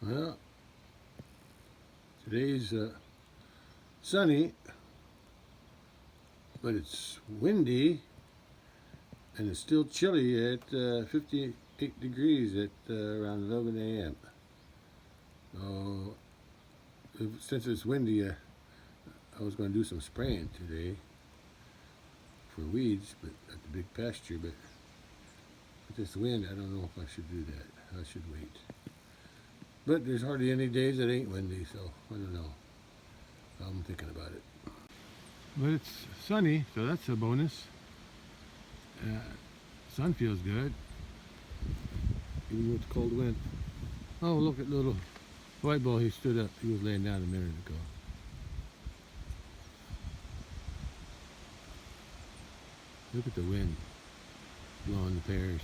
Well, today's sunny, but it's windy and it's still chilly at 58 degrees at around 11 a.m. So, since it's windy, I was going to do some spraying today for weeds, but at the big pasture. But with this wind, I don't know if I should do that. I should wait. But there's hardly any days that ain't windy, so I don't know. I'm thinking about it. But it's sunny, so that's a bonus. Sun feels good, even with the cold wind. Oh, look at little white ball. He stood up. He was laying down a minute ago. Look at the wind blowing the pears.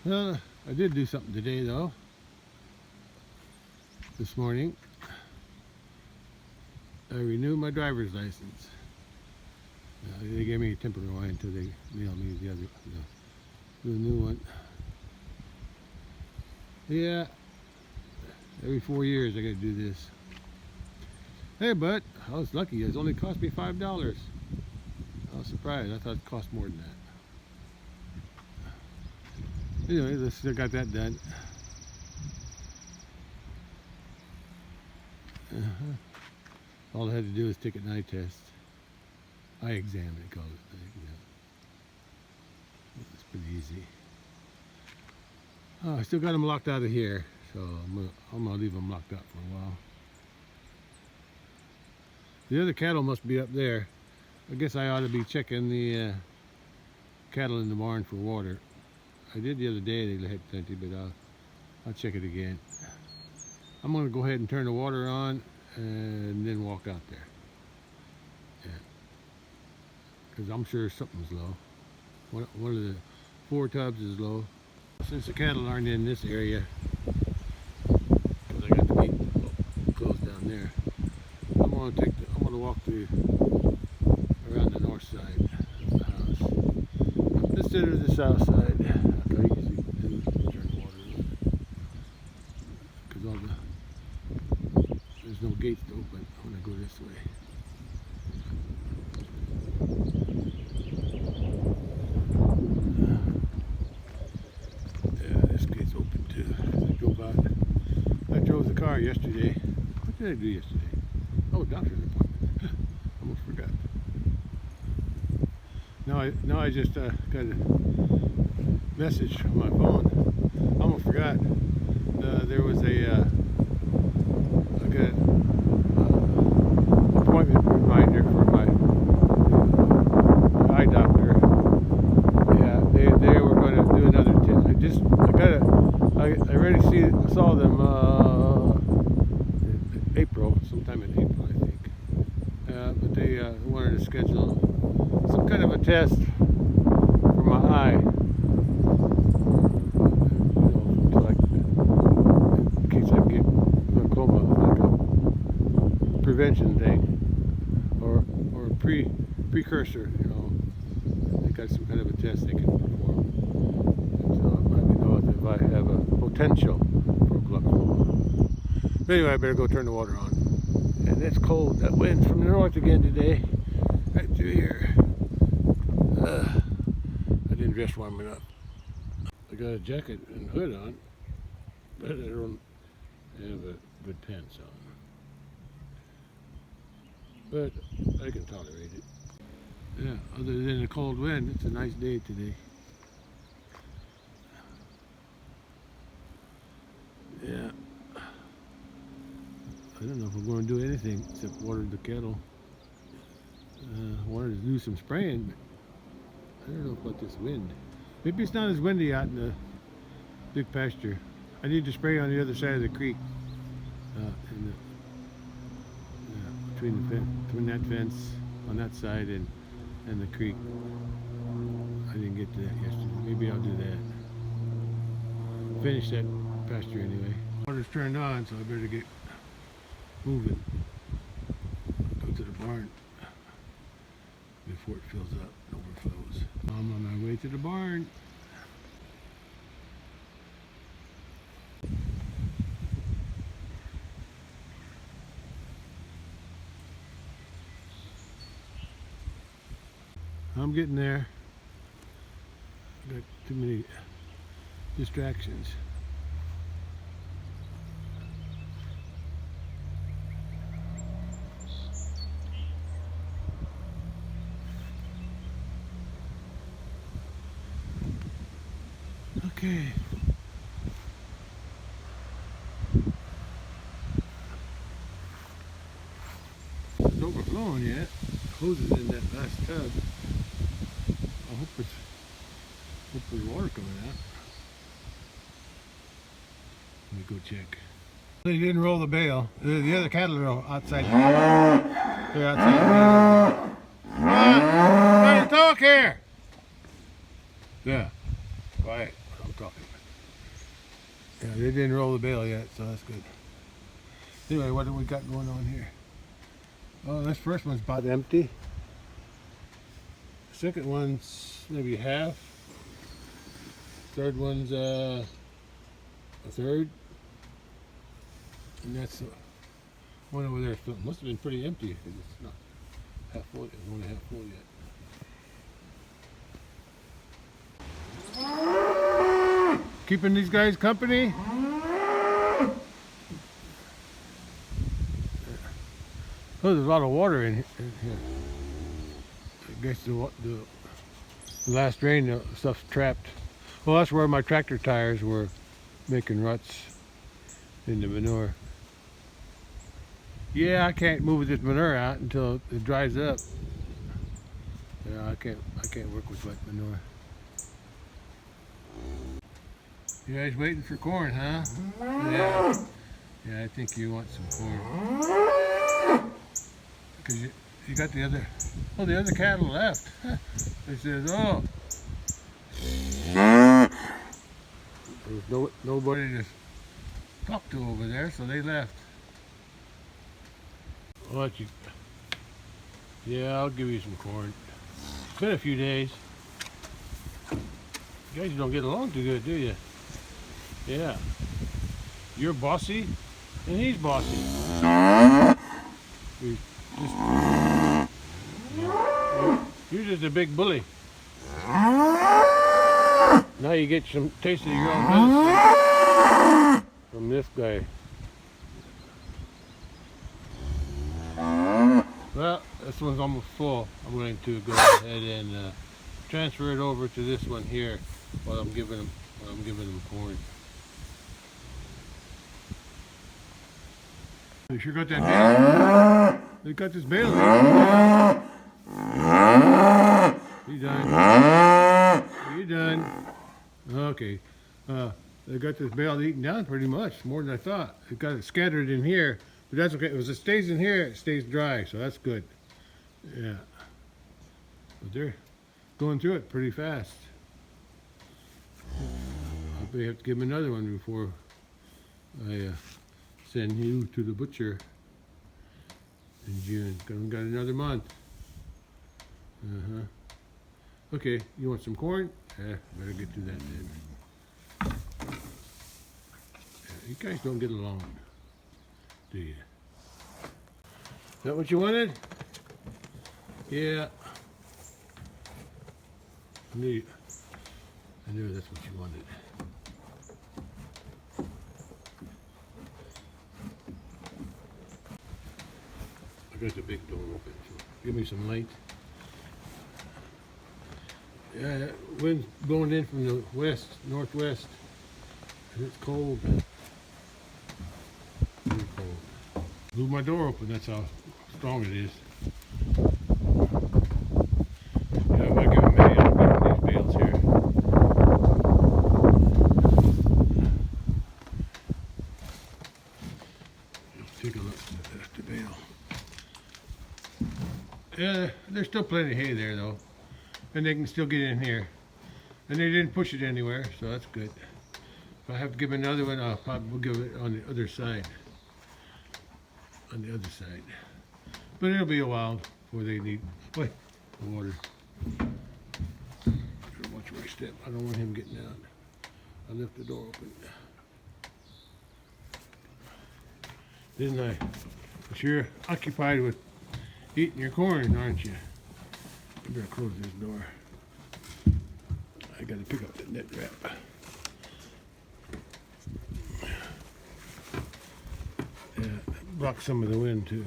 Well, I did do something today though. This morning, I renewed my driver's license. They gave me a temporary one until they mailed me the new one. Yeah, every 4 years I got to do this. Hey, but I was lucky. It only cost me $5. I was surprised. I thought it cost more than that. Anyway, I got that done. All I had to do was take an eye test. Eye exam, they call it. It's pretty easy. Oh, I still got them locked out of here, so I'm gonna leave them locked up for a while. The other cattle must be up there. I guess I ought to be checking the cattle in the barn for water. I did the other day, they had plenty, but I'll check it again. I'm going to go ahead and turn the water on and then walk out there. Yeah. Because I'm sure something's low. One of the 4 tubs is low. Since the cattle aren't in this area, because I got the gate closed down there, I'm going to walk around the north side of the house instead of the south side. There's no gates to open. I'm going to go this way. Yeah, this gate's open too. I drove the car yesterday. What did I do yesterday? Oh, doctor's appointment. Almost forgot. Now I just got a message on my phone. Almost forgot. There was I got appointment reminder for my eye doctor. Yeah, they were going to do another test. I already saw them in April, sometime in April, I think. But they wanted to schedule some kind of a test for my eye. Prevention thing, or precursor, they got some kind of a test they can perform, and so let me know if I have a potential for glaucoma. But anyway, I better go turn the water on. And it's cold. That wind's from the north again today, right through here. I didn't dress warm enough. I got a jacket and hood on, but I don't have a good pants on. But I can tolerate it. Yeah, other than the cold wind, it's a nice day today. Yeah. I don't know if I'm going to do anything except water the kettle. I wanted to do some spraying, but I don't know about this wind. Maybe it's not as windy out in the big pasture. I need to spray on the other side of the creek. Between that fence on that side and the creek. I didn't get to that yesterday. Maybe I'll do that. Finish that pasture anyway. Water's turned on, so I better get moving. Go to the barn before it fills up and overflows. I'm on my way to the barn. I'm getting there. Got too many distractions. Okay. It's overflowing yet. Hose is in that last tub. I hope there's water coming out. Let me go check. They didn't roll the bale. The other cattle are outside. They're outside. Trying to talk here. Yeah. Quiet. I'm talking. Yeah, they didn't roll the bale yet, so that's good. Anyway, what do we got going on here? Oh, this first one's about empty. The second one's maybe half. Third one's a third. And that's the one over there. Must have been pretty empty because it's not half full. It's only half full yet. Keeping these guys company. Oh, there's a lot of water in here. I guess the last rain, the stuff's trapped. Well, that's where my tractor tires were making ruts in the manure. Yeah, I can't move this manure out until it dries up. Yeah, I can't work with wet manure. You guys waiting for corn, huh? Yeah. Yeah, I think you want some corn. Because you got the other cattle left. They says, oh, there's nobody to talk to over there, so they left. I'll let you. Yeah, I'll give you some corn. It's been a few days. You guys don't get along too good, do you? Yeah. You're bossy, and he's bossy. You're just a big bully. Now you get some taste of your own medicine from this guy. Well, this one's almost full. I'm going to go ahead and transfer it over to this one here while I'm giving them corn. You sure got that bale? They got this bale. You done? You done? Okay. They got this bale eaten down pretty much, more than I thought. It got it scattered in here, but that's okay. If it stays in here, it stays dry, so that's good. Yeah. But they're going through it pretty fast. I'll probably have to give them another one before I send you to the butcher in June. We got another month. Okay, you want some corn? Better get to that then. Yeah, you guys don't get along, do you? Is that what you wanted? Yeah. I knew that's what you wanted. I got the big door open, so give me some light. Yeah, wind's blowing in from the west, northwest, and it's cold. Very cold. Blew my door open, that's how strong it is. Yeah, I might give them these bales here. Let's take a look at the bale. Yeah, there's still plenty of hay there though. And they can still get in here. And they didn't push it anywhere, so that's good. If I have to give another one, I'll probably give it on the other side. On the other side. But it'll be a while before they need the water. Watch where I step. I don't want him getting out. I left the door open. Didn't I? But you're occupied with eating your corn, aren't you? I better close this door. I gotta pick up the net wrap. Yeah, block some of the wind too.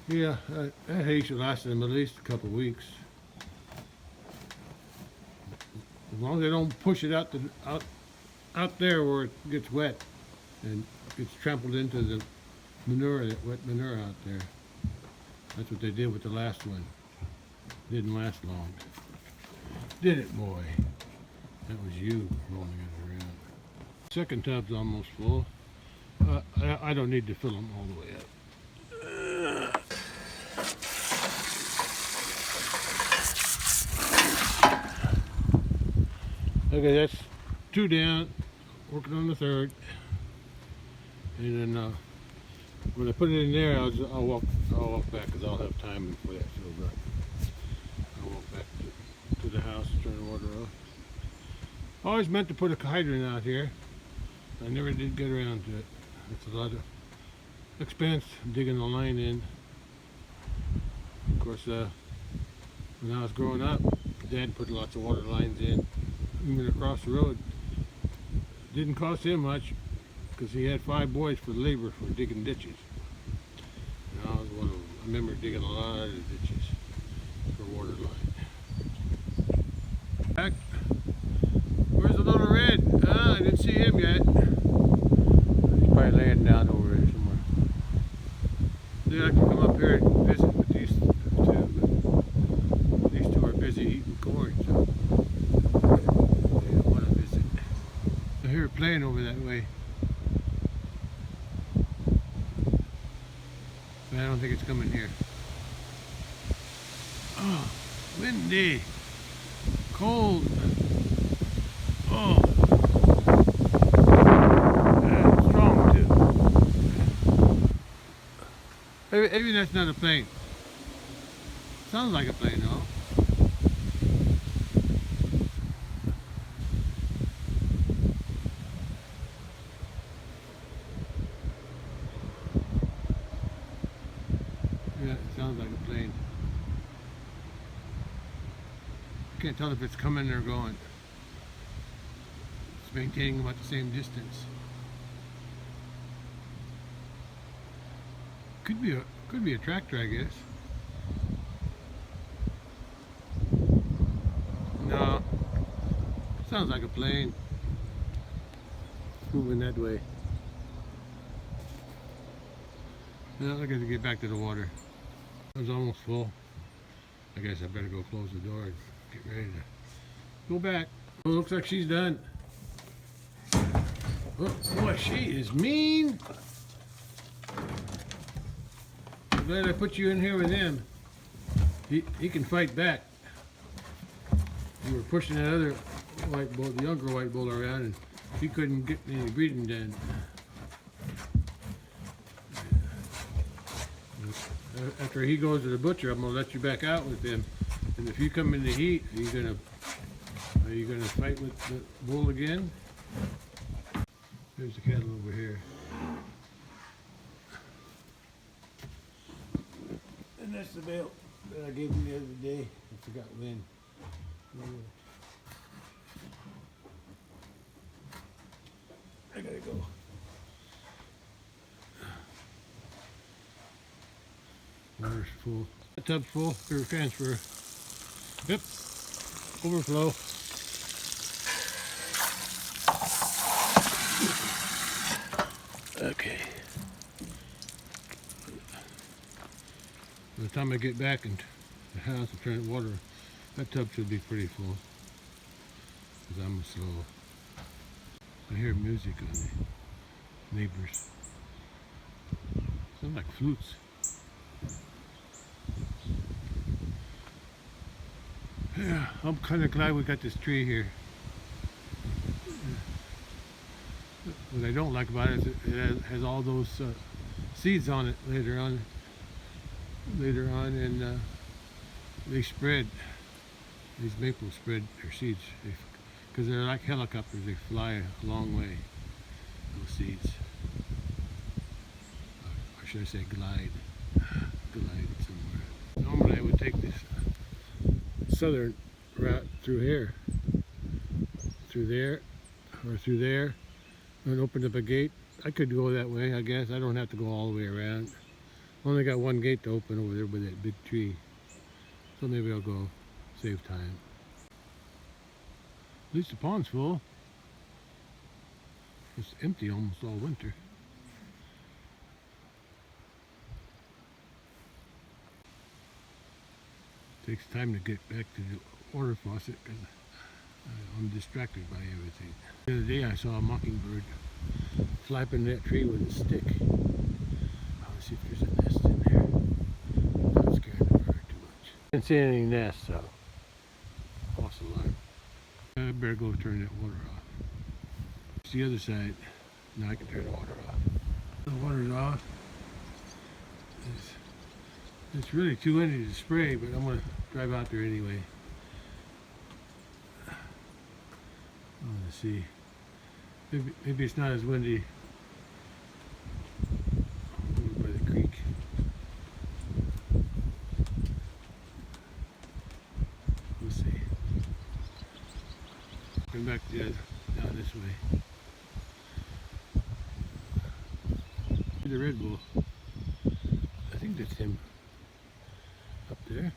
Yeah, that hay should last them at least a couple of weeks. As long as they don't push it out there where it gets wet and gets trampled into the manure, that wet manure out there. That's what they did with the last one. Didn't last long. Did it, boy? That was you rolling it around. Second tub's almost full. I don't need to fill them all the way up. Okay, that's 2 down, working on the 3rd. And then when I put it in there, I'll walk back because I'll have time before that fills up. I'll walk back to the house and turn the water off. I always meant to put a hydrant out here. I never did get around to it. It's a lot of expense digging the line in. Of course, when I was growing up, Dad put lots of water lines in, even across the road. Didn't cost him much because he had 5 boys for labor for digging ditches. And I was one of them. I remember digging a lot of ditches for water line. Back. Where's the little red? I didn't see him yet. He's probably laying down over there somewhere. They like to come up here and visit with these 2, but these 2 are busy eating corn, so they don't want to visit. I hear it playing over that way. But I don't think it's coming here. Oh, windy, cold. Oh, and strong too. Maybe that's not a plane. Sounds like a plane, though. Yeah, it sounds like a plane. Can't tell if it's coming or going. It's maintaining about the same distance. Could be a tractor, I guess. No, sounds like a plane. Moving that way. Now I got to get back to the water. It was almost full. I guess I better go close the door and get ready to go back. Well, looks like she's done. Oh, boy, she is mean. I'm glad I put you in here with him. He can fight back. You were pushing that other white bull, the younger white bull around, and he couldn't get any breeding done. After he goes to the butcher, I'm gonna let you back out with him. And if you come in the heat, are you gonna fight with the bull again? There's the cattle over here. And that's the bale that I gave him the other day. I forgot when. I gotta go. Water's full. The tub's full. Here, transfer. Yep. Overflow. Okay. By the time I get back into the house and turn the water, that tub should be pretty full. Because I'm slow. I hear music on the neighbors. Sound like flutes. Yeah, I'm kind of glad we got this tree here. What I don't like about it is it has all those seeds on it later on, and they spread. These maples spread their seeds because they're like helicopters. They fly a long way. Those seeds, or should I say, glide. southern route through here, through there, or through there, and open up a gate. I could go that way, I guess. I don't have to go all the way around. Only got one gate to open over there by that big tree. So maybe I'll go save time. At least the pond's full. It's empty almost all winter. Takes time to get back to the water faucet because I'm distracted by everything. The other day I saw a mockingbird flapping that tree with a stick. I'll see if there's a nest in there. Not scaring the bird too much. Didn't see any nests, so false alarm. I better go turn that water off. It's the other side. Now I can turn the water off. The water's off. It's really too windy to spray, but I'm going to drive out there anyway. I want to see. Maybe it's not as windy over by the creek. We'll see. Come back down this way. The Red Bull. I think that's him. Up there.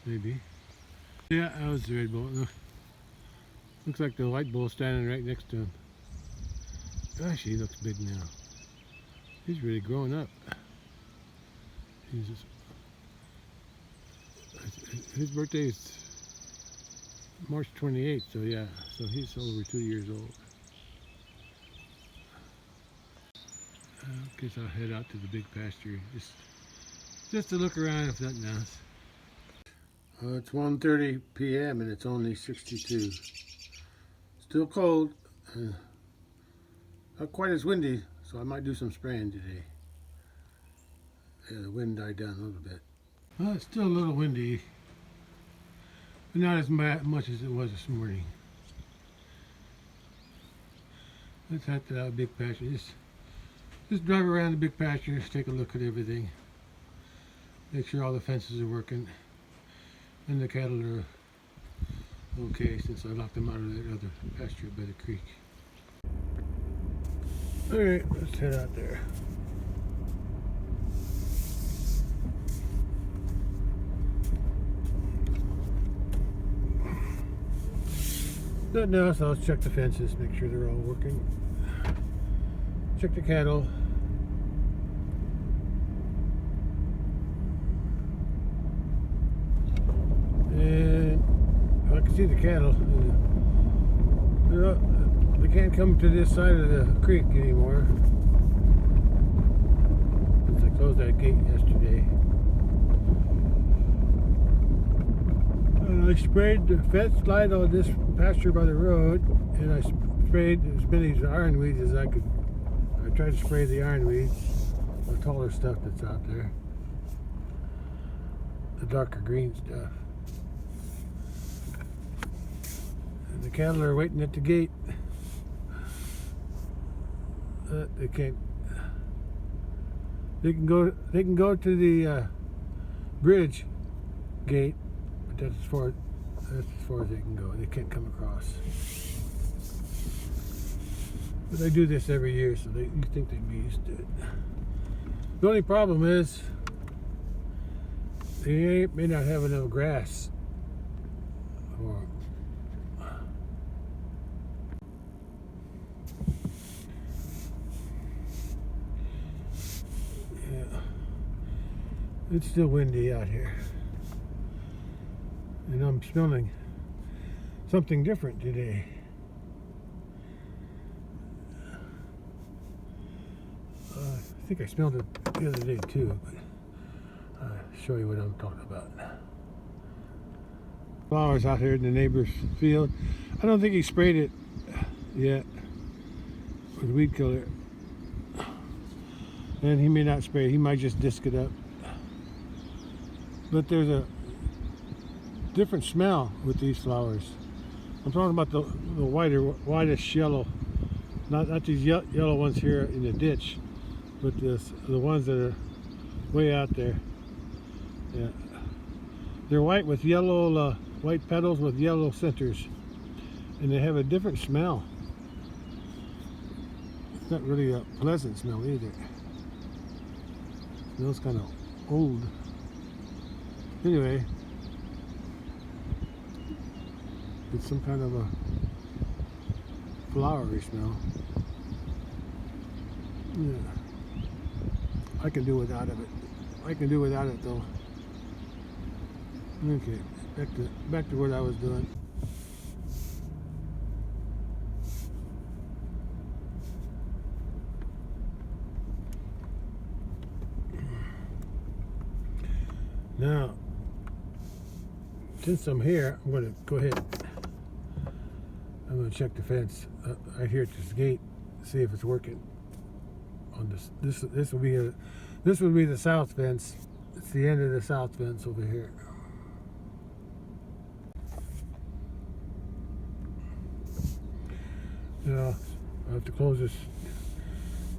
Maybe. Yeah, that was the Red Bull. Looks like the white bull standing right next to him. Gosh, he looks big now. He's really growing up. His birthday is March 28th, so yeah, so he's over 2 years old. I guess I'll head out to the big pasture just to look around if nothing else. It's 1:30 p.m. and it's only 62. Still cold. Not quite as windy, so I might do some spraying today. Yeah, the wind died down a little bit. Well, it's still a little windy, but not as much as it was this morning. Let's head to that big pasture. Just drive around the big pasture, just take a look at everything. Make sure all the fences are working. And the cattle are okay since I locked them out of that other pasture by the creek. Alright, let's head out there. Nothing else, I'll check the fences, make sure they're all working. Check the cattle. And I can see the cattle. They can't come to this side of the creek anymore since I closed that gate yesterday. And I sprayed the fence light on this pasture by the road, and I sprayed as many ironweeds as I could. I tried to spray the ironweeds, the taller stuff that's out there, the darker green stuff. And the cattle are waiting at the gate. They can't. They can go to the bridge gate, but that's as far as they can go. They can't come across. But they do this every year, so you think they'd be used to it. The only problem is they may not have enough grass for It's still windy out here, and I'm smelling something different today. I think I smelled it the other day too, but I'll show you what I'm talking about. Flowers out here in the neighbor's field. I don't think he sprayed it yet with weed killer, and he may not spray it. He might just disc it up. But there's a different smell with these flowers. I'm talking about the whitish yellow, not these yellow ones here in the ditch, but the ones that are way out there. Yeah, They're white with yellow, white petals with yellow centers, and they have a different smell. It's not really a pleasant smell either. It smells kind of old. Anyway, it's some kind of a flowery smell. Yeah, I can do without of it. I can do without it though. Okay, back to what I was doing. Now, since I'm here, I'm going to go ahead. I'm going to check the fence right here at this gate, see if it's working. On this will be the south fence. It's the end of the south fence over here. Now I have to close this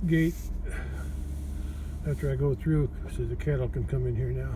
gate after I go through, so the cattle can come in here now.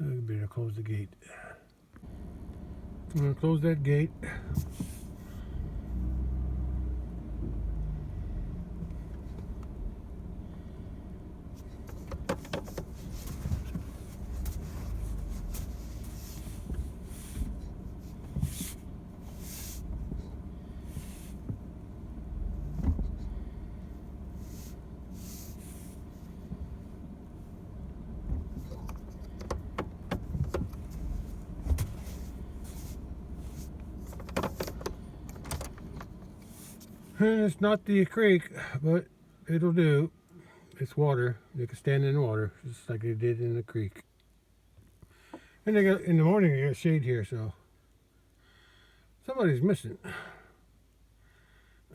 I better close the gate. I'm going to close that gate. And it's not the creek, but it'll do. It's water. They can stand in water, just like they did in the creek. And they got in the morning. They got shade here, so somebody's missing.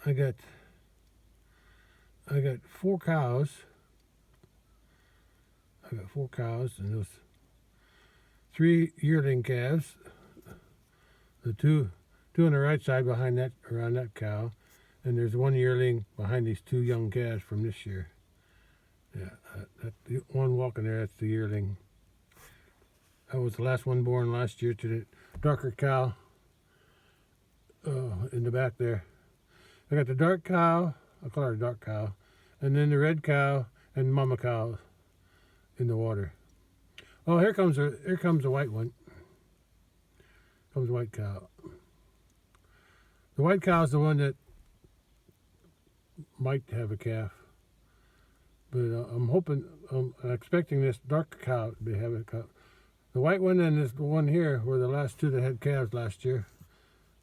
I got 4 cows. I got 4 cows, and those 3 yearling calves. The two on the right side behind that, around that cow. And there's 1 yearling behind these 2 young calves from this year. Yeah, the one walking there, that's the yearling. That was the last one born last year to the darker cow in the back there. I got the dark cow, I call her a dark cow, and then the red cow and mama cow in the water. Oh, here comes a white one. Comes a white cow. The white cow is the one that might have a calf, but I'm expecting this dark cow to have a cow. The white one and this one here were the last 2 that had calves last year.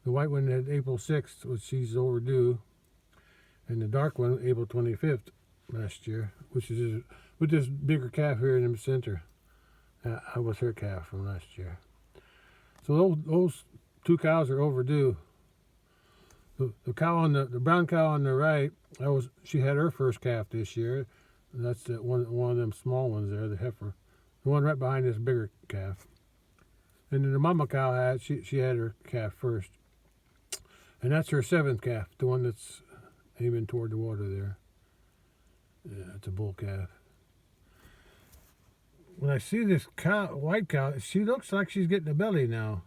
The white one had April 6th, which she's overdue, and the dark one April 25th last year, which is with this bigger calf here in the center. I was her calf from last year. So those 2 cows are overdue. The cow on the brown cow on the right, she had her first calf this year. That's one of them small ones there, the heifer. The one right behind this bigger calf. And then the mama cow she had her calf first. And that's her 7th calf, the one that's aiming toward the water there. Yeah, it's a bull calf. When I see this white cow, she looks like she's getting a belly now.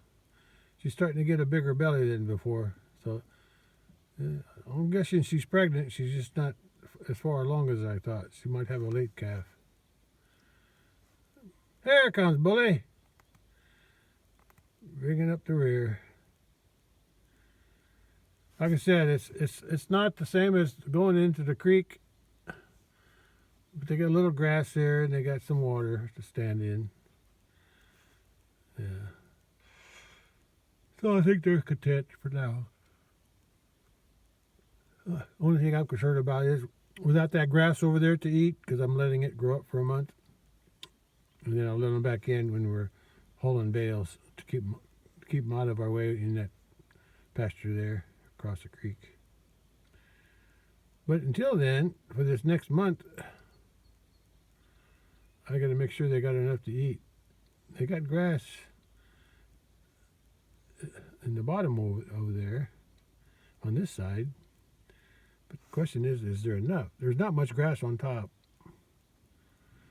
She's starting to get a bigger belly than before. So I'm guessing she's pregnant. She's just not as far along as I thought. She might have a late calf. Here comes Bully. Bringing up the rear. Like I said, it's not the same as going into the creek, but they got a little grass there and they got some water to stand in. Yeah. So I think they're content for now. Only thing I'm concerned about is without that grass over there to eat, because I'm letting it grow up for a month, and then I'll let them back in when we're hauling bales to keep them out of our way in that pasture there across the creek. But until then, for this next month, I got to make sure they got enough to eat. They got grass in the bottom over there on this side. But the question is there enough? There's not much grass on top.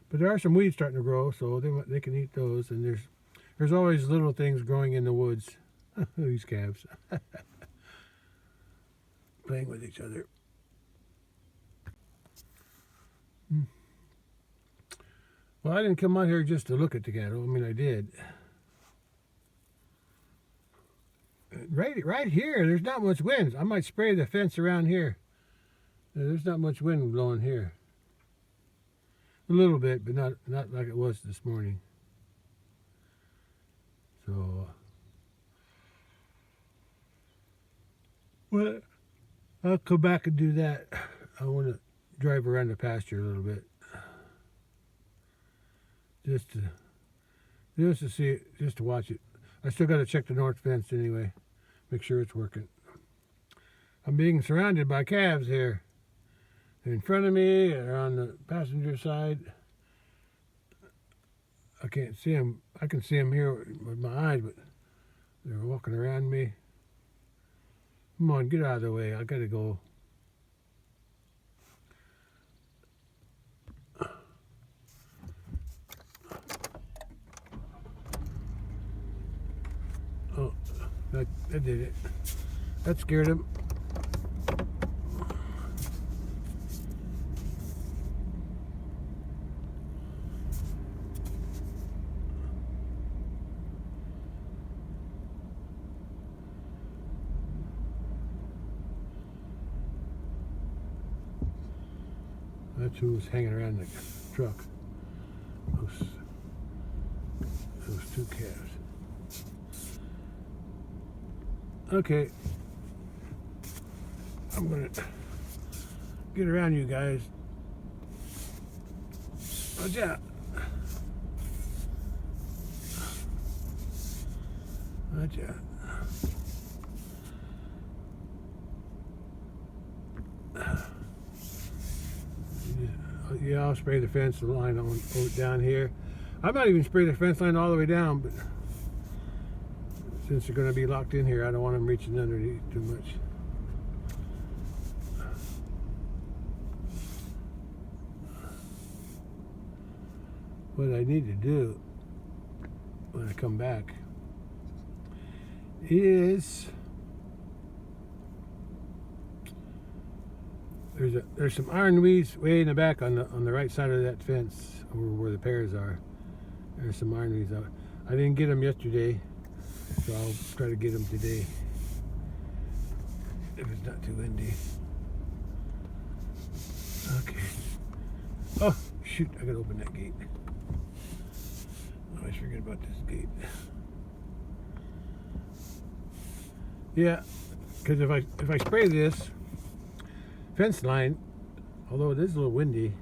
But there are some weeds starting to grow, so they can eat those. And there's always little things growing in the woods. These calves. Playing with each other. Well, I didn't come out here just to look at the cattle. I mean, I did. Right here, there's not much wind. I might spray the fence around here. There's not much wind blowing here. A little bit, but not like it was this morning. So, well, I'll come back and do that. I want to drive around the pasture a little bit. Just to see it, just to watch it. I still got to check the north fence anyway, make sure it's working. I'm being surrounded by calves here. They're in front of me, or on the passenger side. I can't see them. I can see them here with my eyes, but they're walking around me. Come on, get out of the way. I got to go. Oh, that did it. That scared him. That's who was hanging around the truck. Those two calves. Okay, I'm gonna get around you guys. Watch out. Watch out. Yeah, I'll spray the fence line on down here. I might even spray the fence line all the way down, but since they're going to be locked in here, I don't want them reaching underneath too much. What I need to do when I come back is there's some iron weeds way in the back on the right side of that fence where the pears are. There's some iron weeds out. I didn't get them yesterday, so I'll try to get them today if it's not too windy. Okay. Oh shoot! I gotta open that gate. I always forget about this gate. Yeah, because if I spray this fence line, although it is a little windy,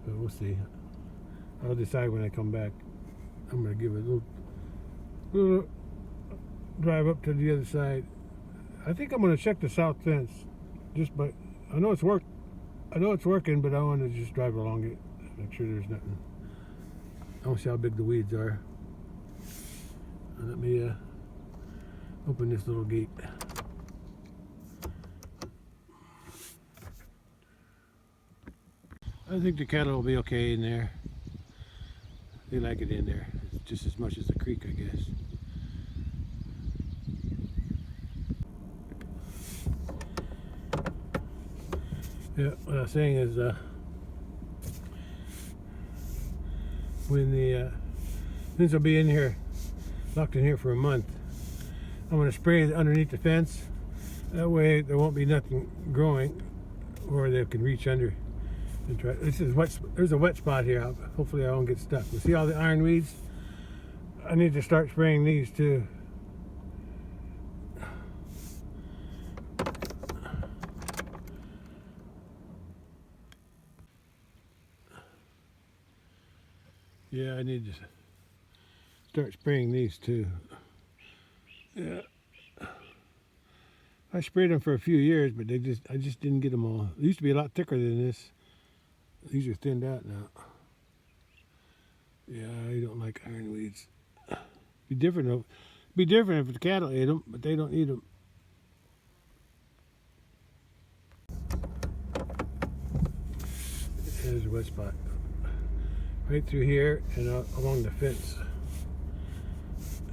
but we'll see. I'll decide when I come back. I'm gonna give it a little drive up to the other side. I think I'm gonna check the south fence, but I know it's working, but I want to just drive along it, make sure there's nothing. I want to see how big the weeds are. Let me open this little gate. I think the cattle will be okay in there. They like it in there just as much as the creek, I guess. Yeah, what I was saying is since I'll be in here, locked in here for a month, I'm going to spray underneath the fence. That way there won't be nothing growing where they can reach under. This is wet. There's a wet spot here. Hopefully I won't get stuck. You see all the iron weeds? I need to start spraying these too. Yeah, I need to start spraying these too. Yeah. I sprayed them for a few years, but I just didn't get them all. They used to be a lot thicker than this. These are thinned out now. Yeah, I don't like ironweeds. Be different if the cattle ate them, but they don't eat them. There's a wet spot. Right through here and along the fence.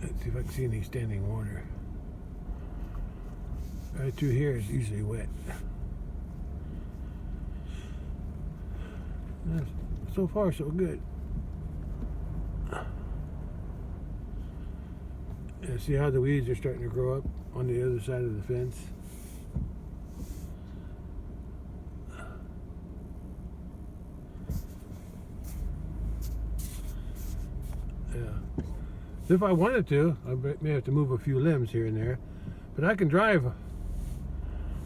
Let's see if I can see any standing water. Right through here is usually wet. So far, so good. Yeah, see how the weeds are starting to grow up on the other side of the fence? Yeah. If I wanted to, I may have to move a few limbs here and there, but I can drive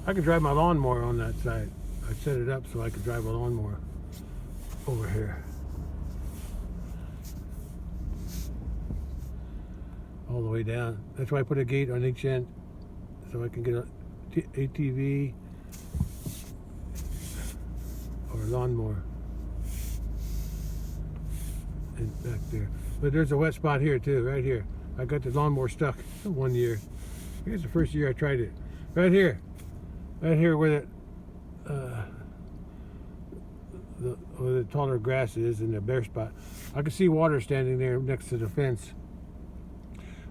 my lawnmower on that side. I set it up so I could drive a lawnmower over here. All the way down. That's why I put a gate on each end so I can get a ATV or a lawnmower and back there. But there's a wet spot here too, right here. I got the lawnmower stuck 1 year. I guess the first year I tried it. Right here where where the taller grass is in the bare spot. I could see water standing there next to the fence.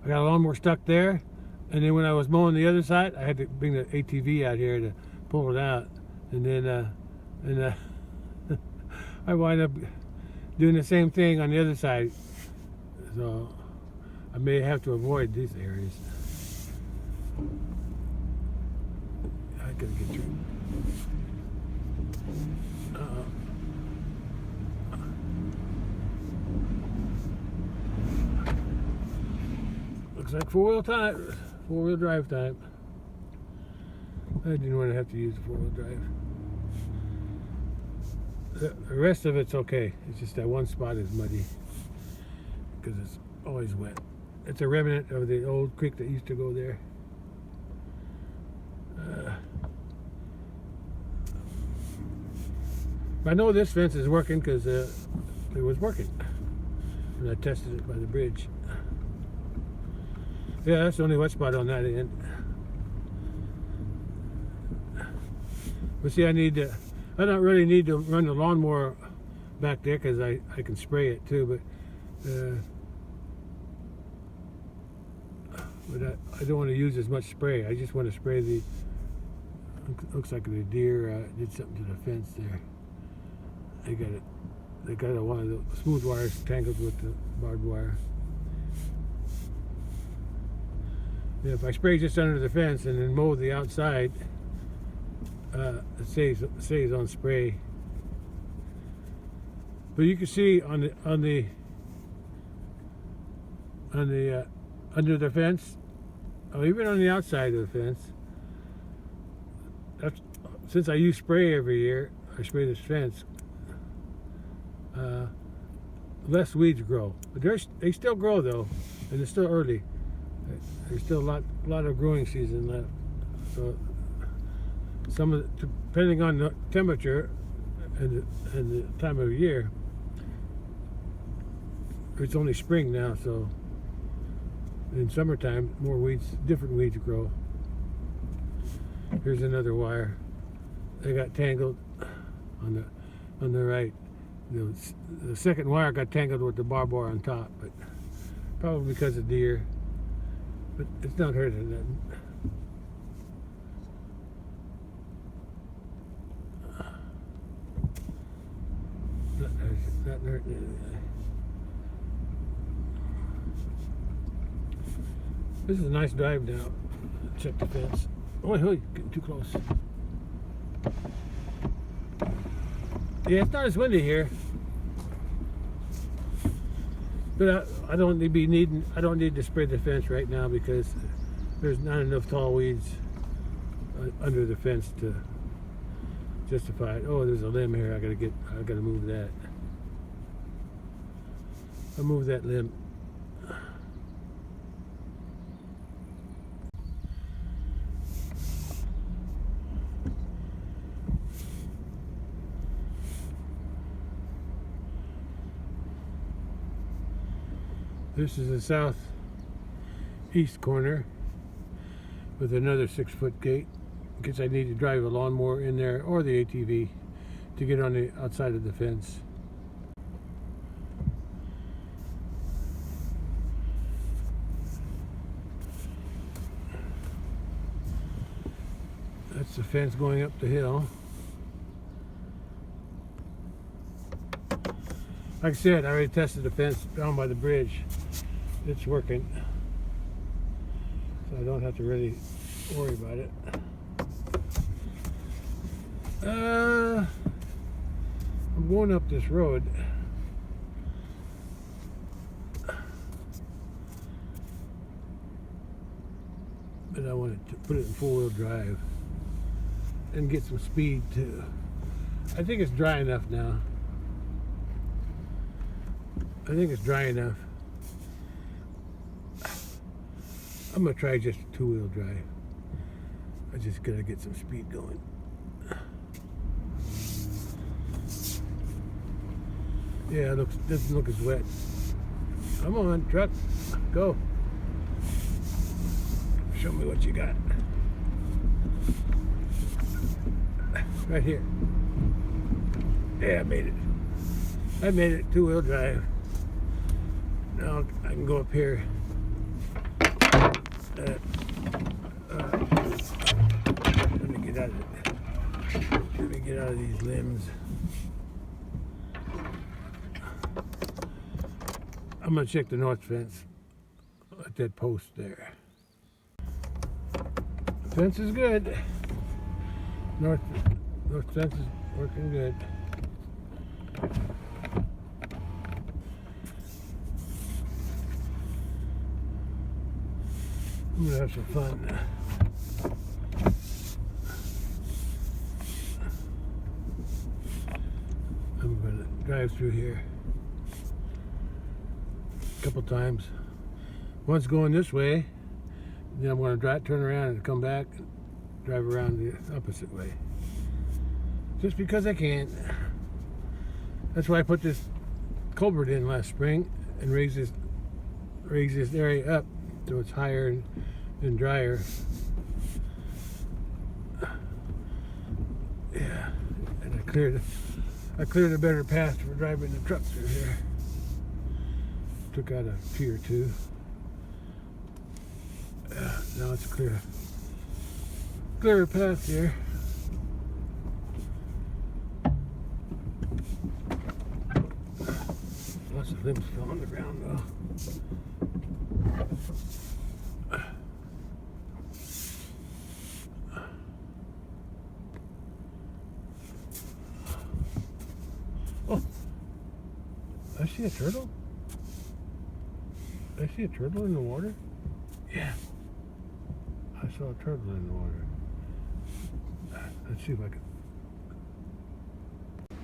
I got a lawnmower stuck there, and then when I was mowing the other side, I had to bring the ATV out here to pull it out, and then I wind up doing the same thing on the other side. So I may have to avoid these areas. I gotta get through. Looks like four-wheel drive time. I didn't want to have to use the four-wheel drive. The rest of it's okay. It's just that one spot is muddy because it's always wet. It's a remnant of the old creek that used to go there. I know this fence is working because it was working when I tested it by the bridge. Yeah, that's the only wet spot on that end. But see, I don't really need to run the lawnmower back there because I can spray it too, but I don't want to use as much spray. I just want to spray the, looks like the deer did something to the fence there. They got one of the smooth wires tangled with the barbed wire. Yeah, if I spray just under the fence and then mow the outside, it stays on spray. But you can see on the under the fence, or even on the outside of the fence. Since I use spray every year, I spray this fence. Less weeds grow, but they still grow though, and it's still early. There's still a lot of growing season left. So depending on the temperature and the time of year, it's only spring now, so in summertime different weeds grow. Here's another wire. They got tangled on the right. The second wire got tangled with the barbed wire on top, but probably because of deer. But it's not hurting nothing. Not hurting anything. This is a nice drive now. Check the fence. Oh, getting too close. Yeah, it's not as windy here, but I don't need to spray the fence right now because there's not enough tall weeds under the fence to justify it. Oh, there's a limb here. I gotta move that. I'll move that limb. This is the southeast corner with another 6-foot gate in case I need to drive a lawnmower in there or the ATV to get on the outside of the fence. That's the fence going up the hill. Like I said, I already tested the fence down by the bridge. It's working. So I don't have to really worry about it. I'm going up this road. But I wanted to put it in 4-wheel drive and get some speed too. I think it's dry enough now. I think it's dry enough. I'm gonna try just a 2-wheel drive. I just gotta get some speed going. Yeah, it doesn't look as wet. Come on, truck, go. Show me what you got. Right here. Yeah, I made it. I made it, 2-wheel drive. Now I can go up here. Let me get out of it. Let me get out of these limbs. I'm gonna check the north fence at that post there. The fence is good. North fence is working good. I'm gonna have some fun. I'm gonna drive through here a couple times. Once going this way, then I'm going to turn around and come back and drive around the opposite way. Just because I can. That's why I put this culvert in last spring and raise this area up so it's higher and drier. Yeah, and I cleared a better path for driving the truck through here. Took out a tree or two. Now it's a clearer path here. Lots of limbs fell on the ground though. Oh, I see a turtle. I see a turtle in the water. Yeah, I saw a turtle in the water. Let's see if I can.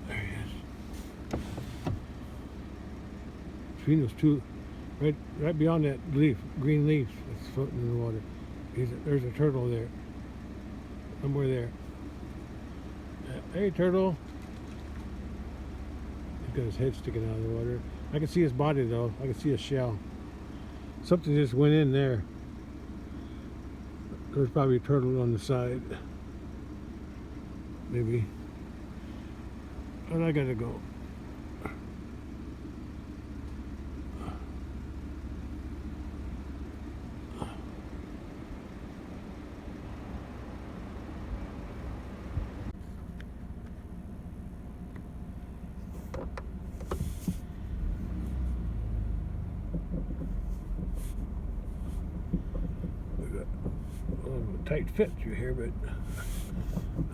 There he is. Between those two, right beyond that green leaf that's floating in the water. There's a turtle there. Somewhere there. Hey, turtle. He's got his head sticking out of the water. I can see his body though. I can see a shell. Something just went in there. There's probably a turtle on the side. Maybe. But I gotta go. Tight fit through here, but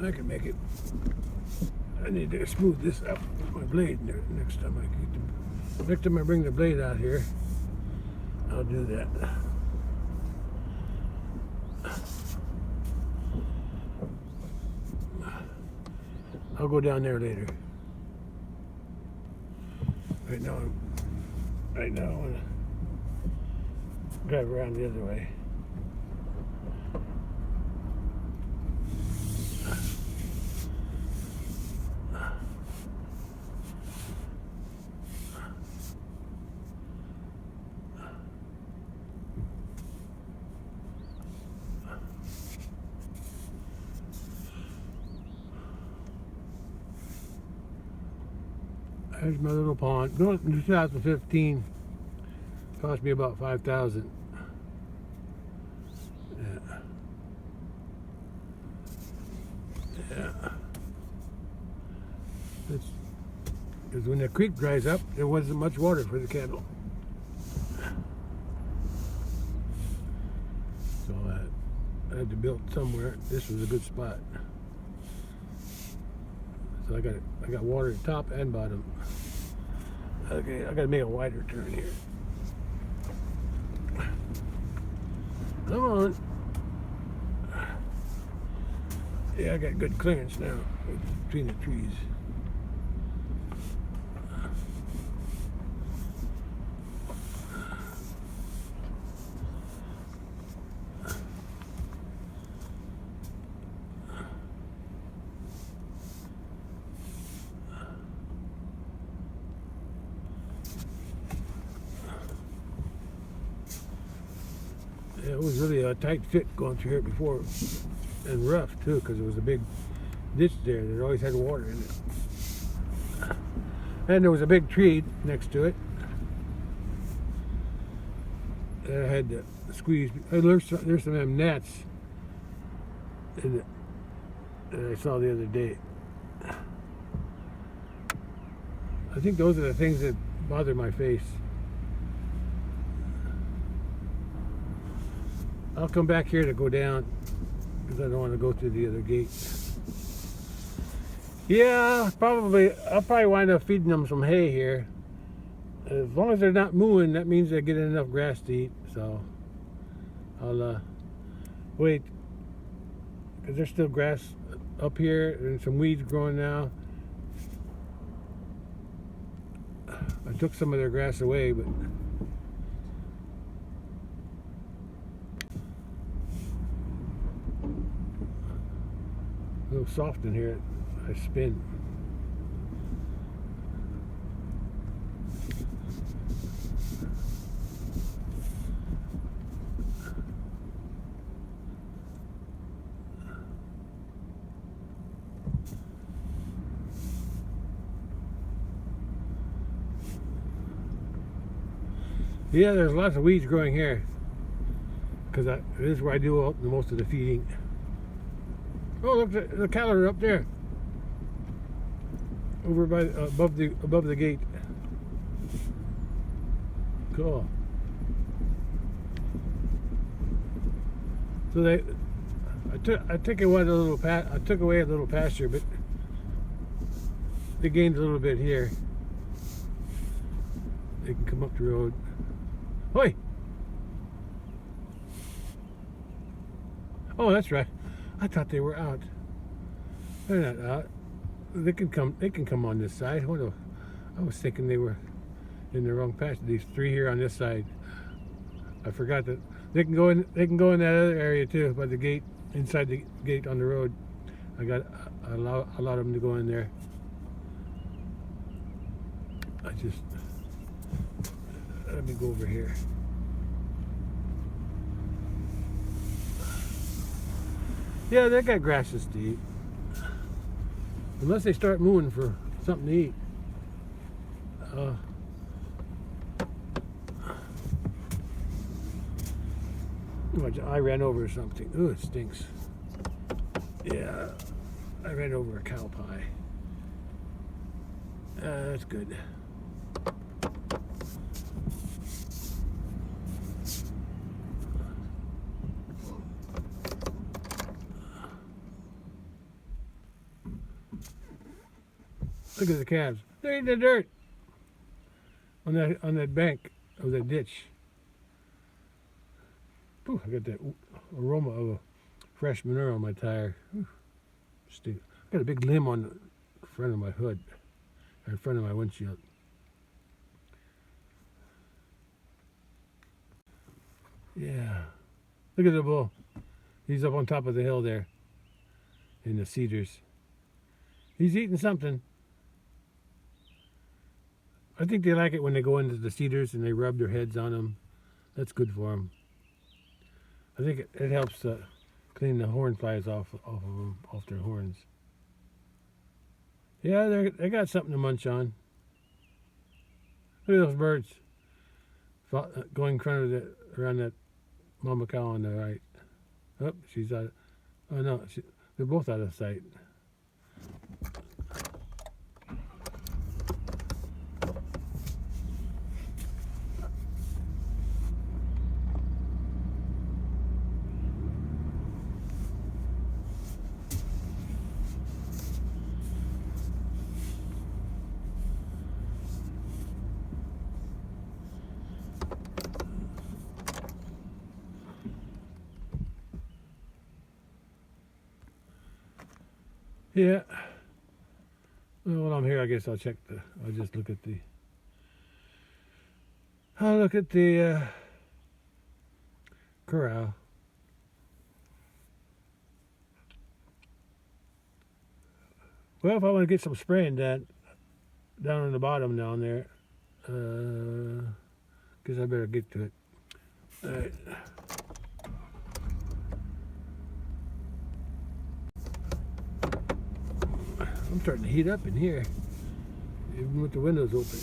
I can make it. I need to smooth this up with my blade next time I bring the blade out here. I'll do that. I'll go down there later. Right now I want to drive around the other way. There's my little pond. Built in 2015. Cost me about $5,000. Yeah. Yeah. Because when the creek dries up, there wasn't much water for the cattle. So I had to build somewhere. This was a good spot. So I got water at top and bottom. Okay, I gotta make a wider turn here. Come on. Yeah, I got good clearance now between the trees. It was really a tight fit going through here before, and rough too, because there was a big ditch there that always had water in it. And there was a big tree next to it that I had to squeeze. There's some of them gnats in it that I saw the other day. I think those are the things that bother my face. I'll come back here to go down because I don't want to go through the other gate. Yeah, I'll probably wind up feeding them some hay here. As long as they're not mooing, that means they're getting enough grass to eat. So I'll wait, because there's still grass up here and some weeds growing now. I took some of their grass away, but a little soft in here. I spin. Yeah, there's lots of weeds growing here because this is where I do most of the feeding. Oh, look, the cattle are up there, over by above the gate. Cool. So I took away a little pasture, but they gained a little bit here. They can come up the road. Oi! Oh, that's right. I thought they were out. They're not out. They can come on this side. I was thinking they were in the wrong pasture. These three here on this side. I forgot that they can go in that other area too, by the gate, inside the gate on the road. I allowed them to go in there. Let me go over here. Yeah, they got grasses to eat. Unless they start mooing for something to eat. I ran over something. Ooh, it stinks. Yeah, I ran over a cow pie. That's good. Look at the calves. They're in the dirt on that bank of that ditch. Ooh, I got that aroma of a fresh manure on my tire. I got a big limb on the front of my hood, or in front of my windshield. Yeah. Look at the bull. He's up on top of the hill there in the cedars. He's eating something. I think they like it when they go into the cedars and they rub their heads on them. That's good for them. I think it helps clean the horn flies off their horns. Yeah, they got something to munch on. Look at those birds going in front of around that mama cow on the right. Oh, she's out. Oh no, they're both out of sight. Yeah. Well, while I'm here, I guess I'll just look at the. I'll look at the corral. Well, if I want to get some spraying done down on the bottom down there, guess I better get to it. All right. I'm starting to heat up in here, even with the windows open.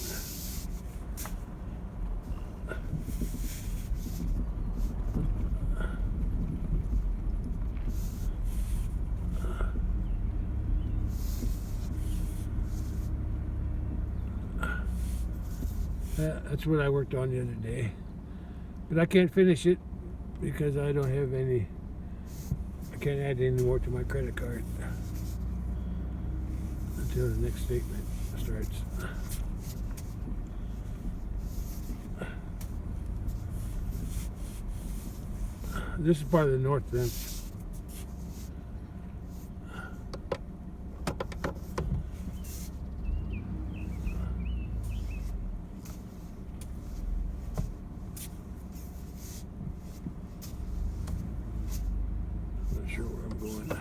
That's what I worked on the other day, but I can't finish it because I don't have any. I can't add any more to my credit card until the next statement starts. This is part of the north fence. Not sure where I'm going.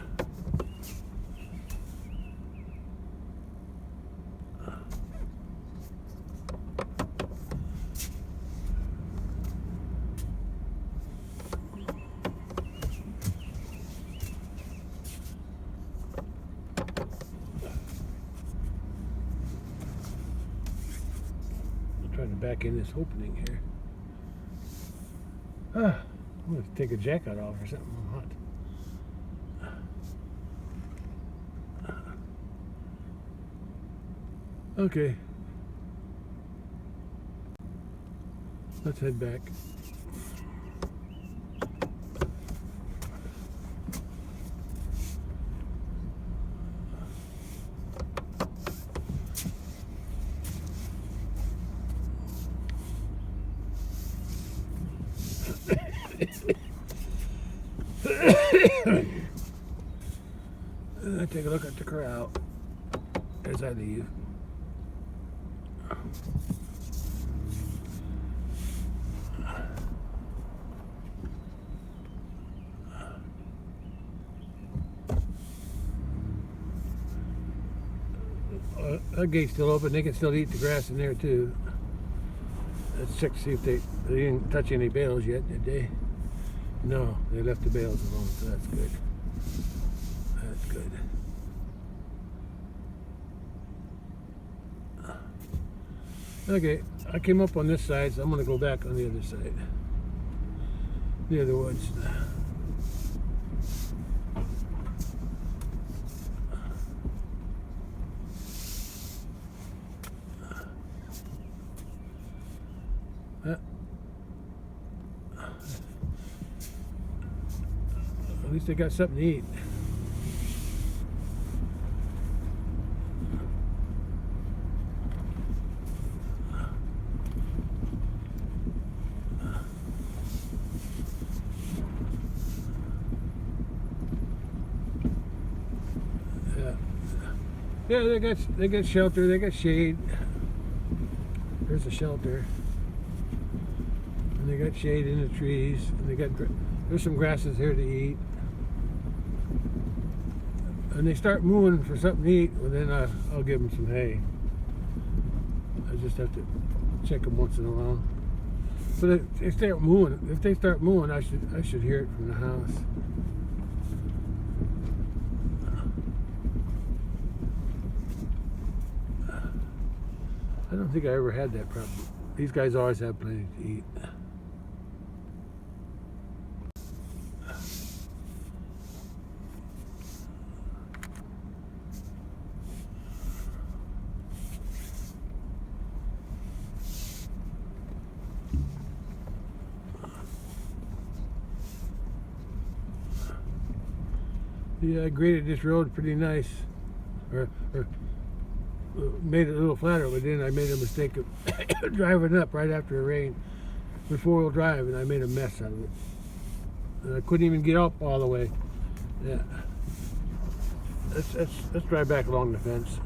Trying to back in this opening here. I'm going to take a jacket off or something. I'm hot. Okay. Let's head back. Take a look at the corral as I leave. That gate's still open. They can still eat the grass in there too. Let's check to see if they didn't touch any bales yet, did they? No, they left the bales alone, so that's good. That's good. Okay, I came up on this side, so I'm going to go back on the other side. Near the woods. At least they got something to eat. Yeah, they got shelter, they got shade. There's a shelter. And they got shade in the trees. And there's some grasses here to eat. And they start mooing for something to eat, well then I'll give them some hay. I just have to check them once in a while. But if they start mooing, I should hear it from the house. I don't don't think I ever had that problem. These guys always have plenty to eat. Yeah, I graded this road pretty nice, or made it a little flatter, but then I made a mistake of driving up right after a rain with four-wheel drive, and I made a mess out of it. And I couldn't even get up all the way. Yeah. Let's drive back along the fence.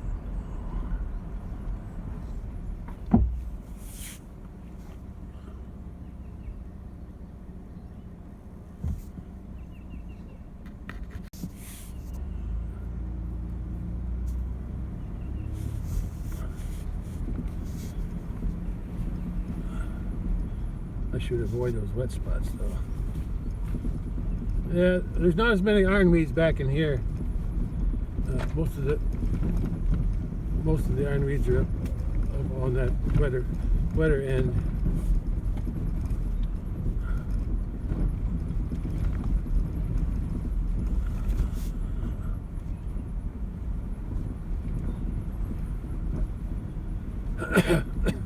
I should avoid those wet spots though. Yeah, there's not as many ironweeds back in here. Most of the ironweeds are up on that wetter end.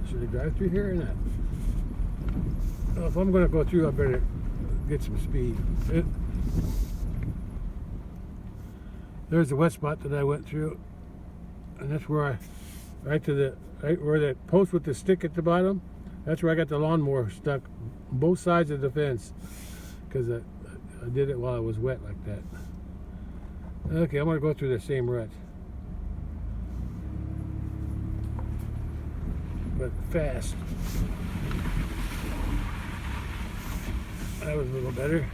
Should I drive through here or not? Well, if I'm going to go through, I better get some speed. There's the wet spot that I went through, and that's where right where that post with the stick at the bottom. That's where I got the lawnmower stuck on both sides of the fence, because I did it while it was wet like that. Okay, I'm going to go through the same rut, but fast. That was a little better.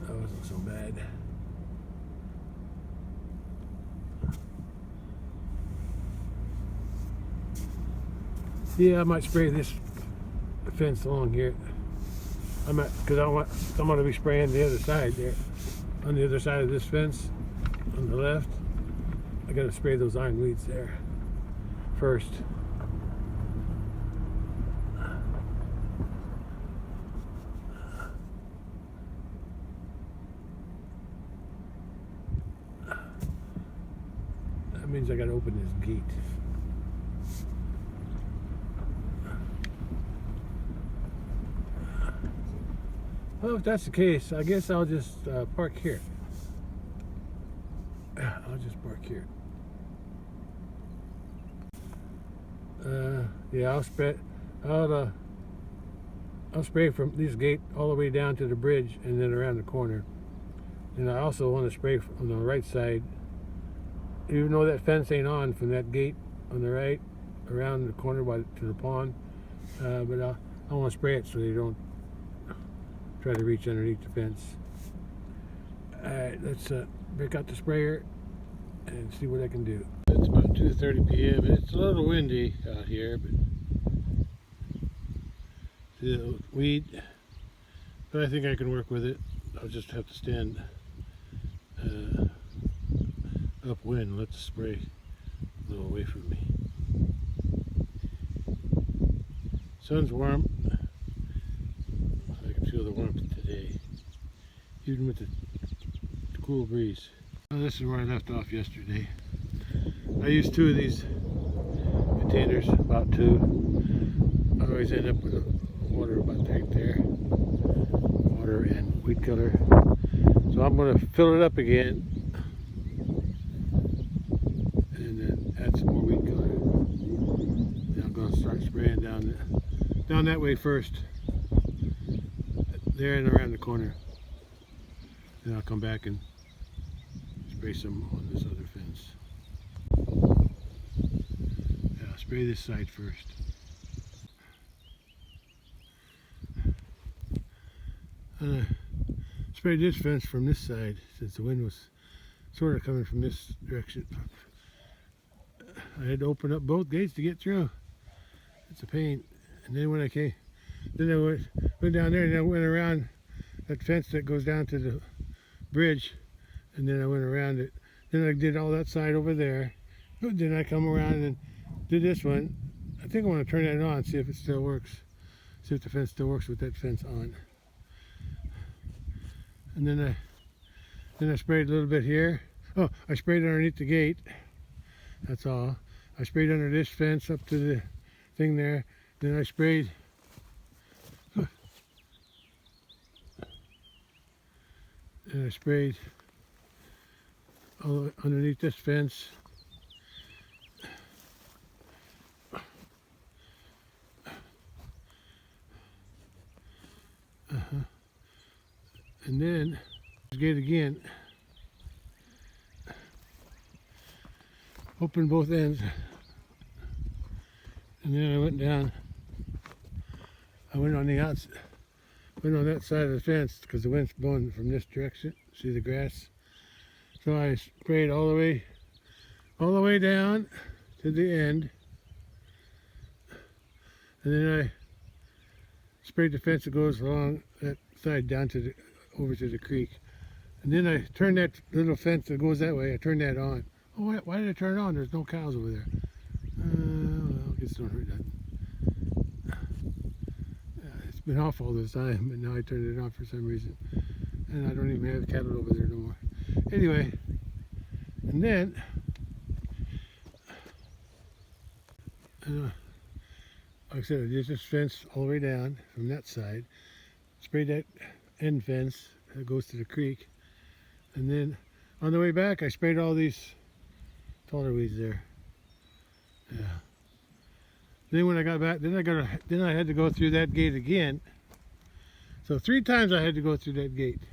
That wasn't so bad. Yeah, I might spray this fence along here. Because I'm going to be spraying the other side there. On the other side of this fence, on the left, I got to spray those ironweeds there first. That means I got to open this gate. Well, if that's the case, I guess I'll just park here. I'll just park here. Yeah, I'll spray from this gate all the way down to the bridge and then around the corner. And I also want to spray on the right side, even though that fence ain't on, from that gate on the right around the corner to the pond. But I want to spray it so they don't try to reach underneath the fence. Alright, let's break out the sprayer and see what I can do. It's about 2:30 p.m. It's a little windy out here, but the weed, but I think I can work with it. I'll just have to stand upwind and let the spray a little away from me. Sun's warm. I can feel the warmth today, even with the cool breeze. Well, this is where I left off yesterday. I used 2 of these containers, about 2. I always end up with water about right there. Water and weed killer. So I'm going to fill it up again and then add some more weed killer. Then I'm going to start spraying down that way first, there and around the corner. Then I'll come back and spray some on this other fence. Yeah, I'll spray this side first. Sprayed this fence from this side since the wind was sort of coming from this direction. I had to open up both gates to get through. It's a pain. And then when I came, then I went down there and I went around that fence that goes down to the bridge, and then I went around it Then I did all that side over there. Then I come around and did this one. I think I want to turn that on, see if it still works. See if the fence still works with that fence on. And then I sprayed a little bit here. Oh, I sprayed underneath the gate. That's all. I sprayed under this fence up to the thing there. Then I sprayed. And I sprayed all underneath this fence. And then this gate again. Open both ends. And then I went down. I went on the outside. Went on that side of the fence because the wind's blowing from this direction. See the grass? So I sprayed all the way down to the end. And then I sprayed the fence that goes along that side down to the over to the creek. And then I turned that little fence that goes that way, I turned that on. Oh, why did I turn it on? There's no cows over there. Well, I guess don't hurt that. It's been off all this time, but now I turned it on for some reason. And I don't even have cattle over there no more. Anyway, and then like I said, I did this fence all the way down from that side. Sprayed that end fence that goes to the creek. And then on the way back, I sprayed all these taller weeds there. Yeah. Then when I got back, then I had to go through that gate again. So 3 times I had to go through that gate.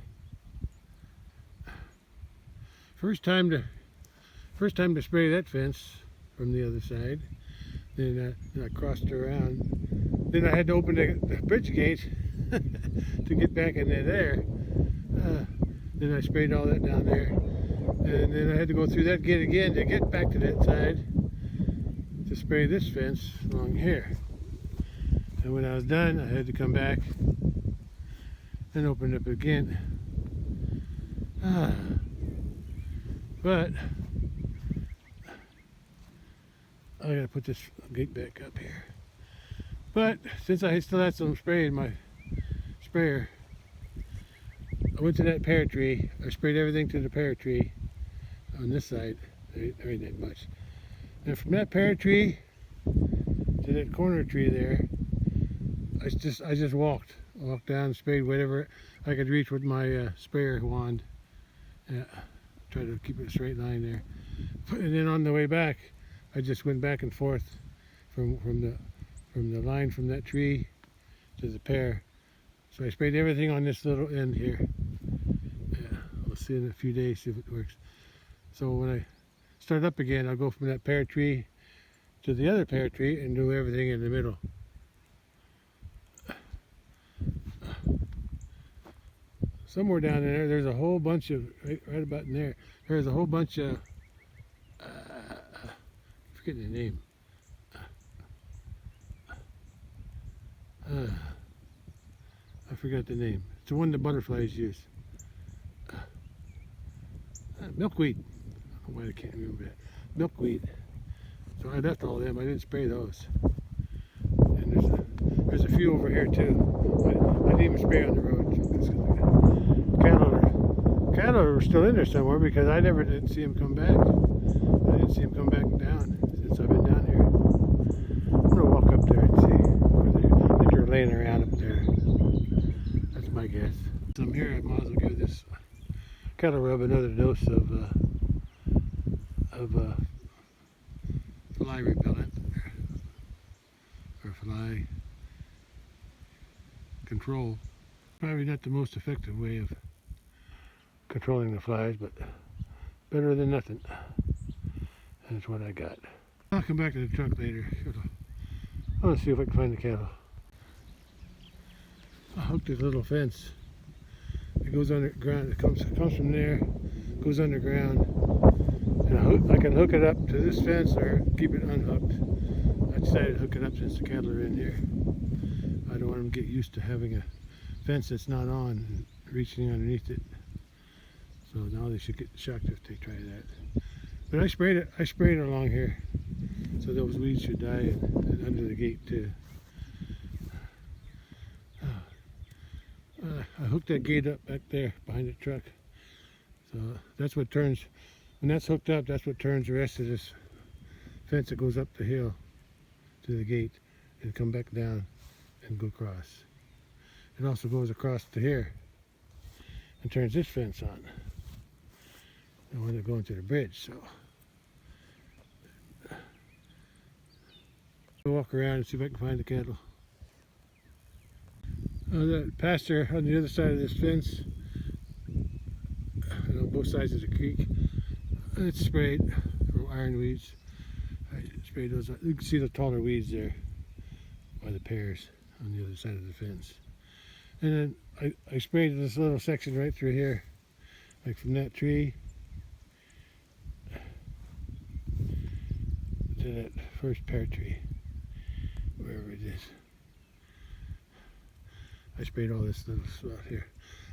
First time to spray that fence from the other side. Then I crossed around. Then I had to open the bridge gate to get back in there. Then I sprayed all that down there. And then I had to go through that gate again to get back to that side to spray this fence along here. And when I was done, I had to come back and open it up again. But I gotta put this gate back up here. But since I still had some spray in my sprayer, I went to that pear tree. I sprayed everything to the pear tree on this side. There ain't that much. And from that pear tree to that corner tree there, I just walked down, sprayed whatever I could reach with my sprayer wand. Yeah, try to keep it a straight line there. And then on the way back, I just went back and forth from the line from that tree to the pear. So I sprayed everything on this little end here. Yeah, we'll see in a few days see if it works. So when I start up again, I'll go from that pear tree to the other pear tree and do everything in the middle. Somewhere down there, there's a whole bunch of, right about in there, there's a whole bunch of, I'm forgetting the name. I forgot the name. It's the one the butterflies use. Milkweed. I don't know why I can't remember that. Milkweed. So I left all of them. I didn't spray those. And there's a few over here too. I didn't even spray on the road. Cattle are still in there somewhere because I never didn't see them come back. I didn't see them come back down since I've been down here. I'm gonna walk up there and see. I think they're laying around up there. That's my guess. So I'm here. I might as well give this cattle rub another dose of fly repellent or fly control. Probably not the most effective way of controlling the flies, but better than nothing. And that's what I got. I'll come back to the truck later. I want to see if I can find the cattle. I hooked this little fence. It goes underground. It comes from there, goes underground, and I can hook it up to this fence or keep it unhooked. I decided to hook it up since the cattle are in here. I don't want them to get used to having a fence that's not on and reaching underneath it. So now they should get shocked if they try that. But I sprayed it along here, so those weeds should die, and under the gate too. I hooked that gate up back there behind the truck. So that's what turns, when that's hooked up, that's what turns the rest of this fence that goes up the hill to the gate and come back down and go across. It also goes across to here and turns this fence on. The one that's going to the bridge, so. I'll walk around and see if I can find the cattle. The pasture on the other side of this fence, on both sides of the creek, it's sprayed for iron weeds. I sprayed those. You can see the taller weeds there by the pears on the other side of the fence. And then I sprayed this little section right through here, like from that tree to that first pear tree, wherever it is. I sprayed all this little spot here.